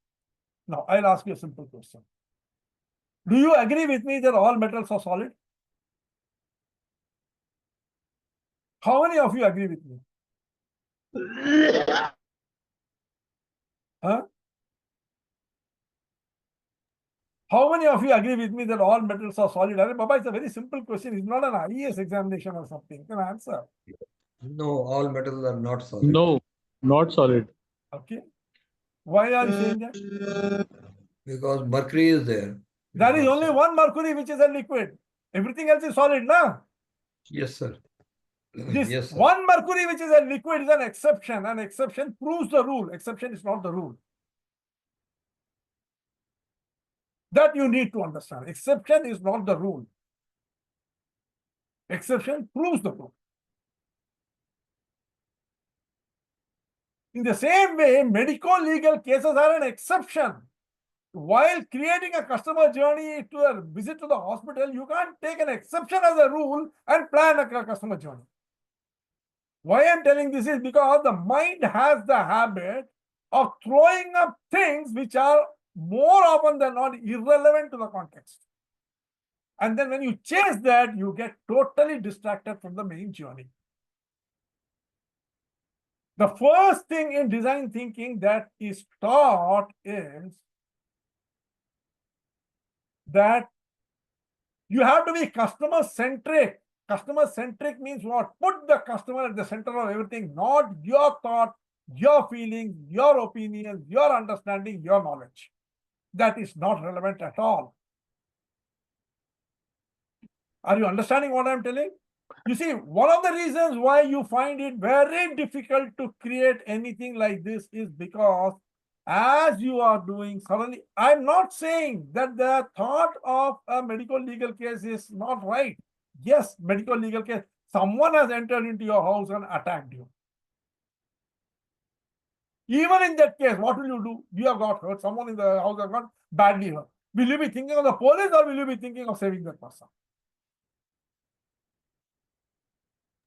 Now, I'll ask you a simple question. Do you agree with me that all metals are solid? How many of you agree with me? Huh? How many of you agree with me that all metals are solid? Baba, it's a very simple question. It's not an IES examination or something. You can answer.
No, all metals are not solid.
No, not solid.
Okay. Why are you saying that?
Because mercury is there.
There is only one mercury which is a liquid. Everything else is solid, na?
Yes, sir.
This
Yes, sir.
one mercury which is a liquid is an exception. An exception proves the rule. Exception is not the rule. That you need to understand. Exception is not the rule. Exception proves the rule. In the same way, medical legal cases are an exception. While creating a customer journey to a visit to the hospital, you can't take an exception as a rule and plan a customer journey. Why I'm telling this is because the mind has the habit of throwing up things which are more often than not irrelevant to the context. And then when you chase that, you get totally distracted from the main journey. The first thing in design thinking that is taught is that you have to be customer centric. Customer centric means what? Put the customer at the center of everything, not your thought, your feelings, your opinions, your understanding, your knowledge. That is not relevant at all. Are you understanding what I'm telling? You see, one of the reasons why you find it very difficult to create anything like this is because as you are doing suddenly, I'm not saying that the thought of a medical legal case is not right. Yes, medical legal case. Someone has entered into your house and attacked you. Even in that case, what will you do? You have got hurt. Someone in the house has got badly hurt. Will you be thinking of the police or will you be thinking of saving that person?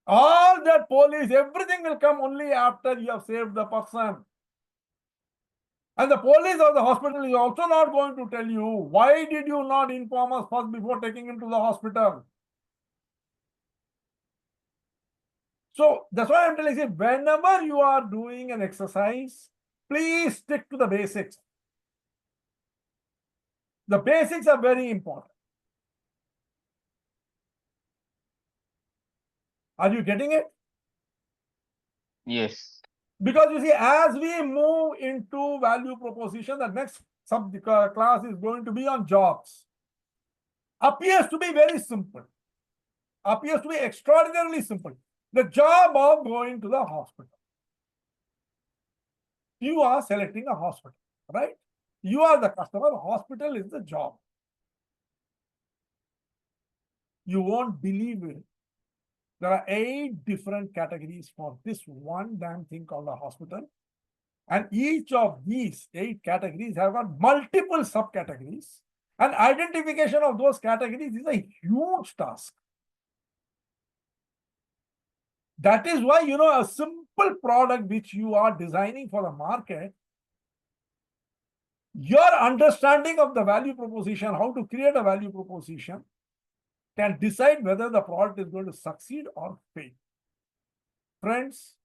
All that police, everything will come only after you have saved the person. And the police or the hospital is also not going to tell you, why did you not inform us first before taking him to the hospital? So that's why I'm telling you, whenever you are doing an exercise, please stick to the basics. The basics are very important. Are you getting it?
Yes.
Because you see, as we move into value proposition, the next class is going to be on jobs. Appears to be very simple. Appears to be extraordinarily simple. The job of going to the hospital. You are selecting a hospital, right? You are the customer. The hospital is the job. You won't believe it. There are 8 different categories for this one damn thing called a hospital. And each of these 8 categories have got multiple subcategories. And identification of those categories is a huge task. That is why, a simple product which you are designing for the market, your understanding of the value proposition, how to create a value proposition, can decide whether the product is going to succeed or fail. Friends,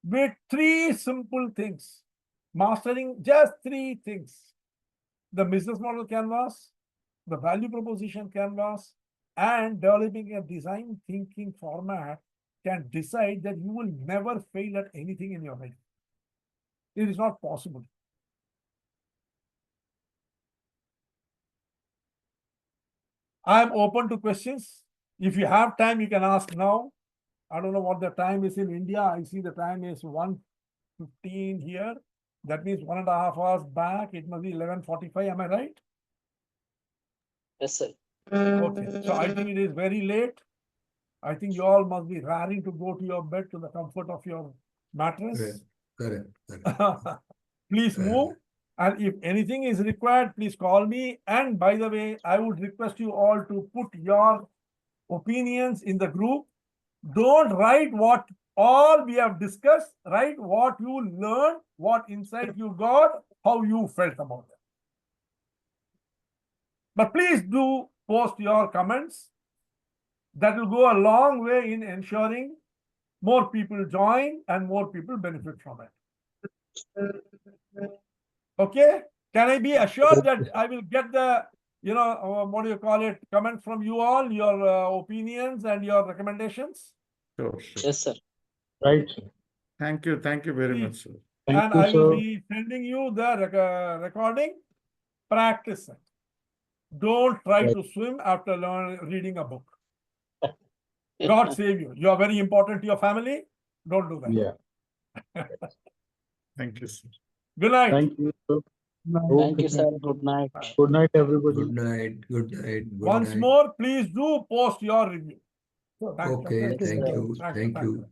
with 3 simple things, mastering just 3 things, the business model canvas, the value proposition canvas, and developing a design thinking format can decide that you will never fail at anything in your life. It is not possible. I am open to questions. If you have time, you can ask now. I don't know what the time is in India. I see the time is 1:15 here. That means 1.5 hours back. It must be 11:45. Am I right?
Yes, sir.
Okay. So I think it is very late. I think you all must be raring to go to your bed to the comfort of your mattress.
Correct.
Please move. And if anything is required, please call me. And by the way, I would request you all to put your opinions in the group. Don't write what all we have discussed. Write what you learned, what insight you got, how you felt about it. But please do post your comments. That will go a long way in ensuring more people join and more people benefit from it. Okay? Can I be assured that I will get the, what do you call it, comment from you all, your opinions and your recommendations?
Sure, sure.
Yes, sir.
Right, sir.
Thank you very much, sir.
Thank
And
you,
I will
sir.
be sending you the recording. Practice it. Don't try
Right.
to swim after reading a book. God save you. You are very important to your family. Don't do that.
Yeah.
Thank you, sir.
Good night.
Thank you, sir.
Thank
Okay,
you, sir. Good night.
Good night, everybody.
Good night. Good night. Good
Once
night.
more, please do post your review. Thank you.
Okay.
Yes,
Thank
sir.
you.
Thank you.
Thank
Thank
you.
you.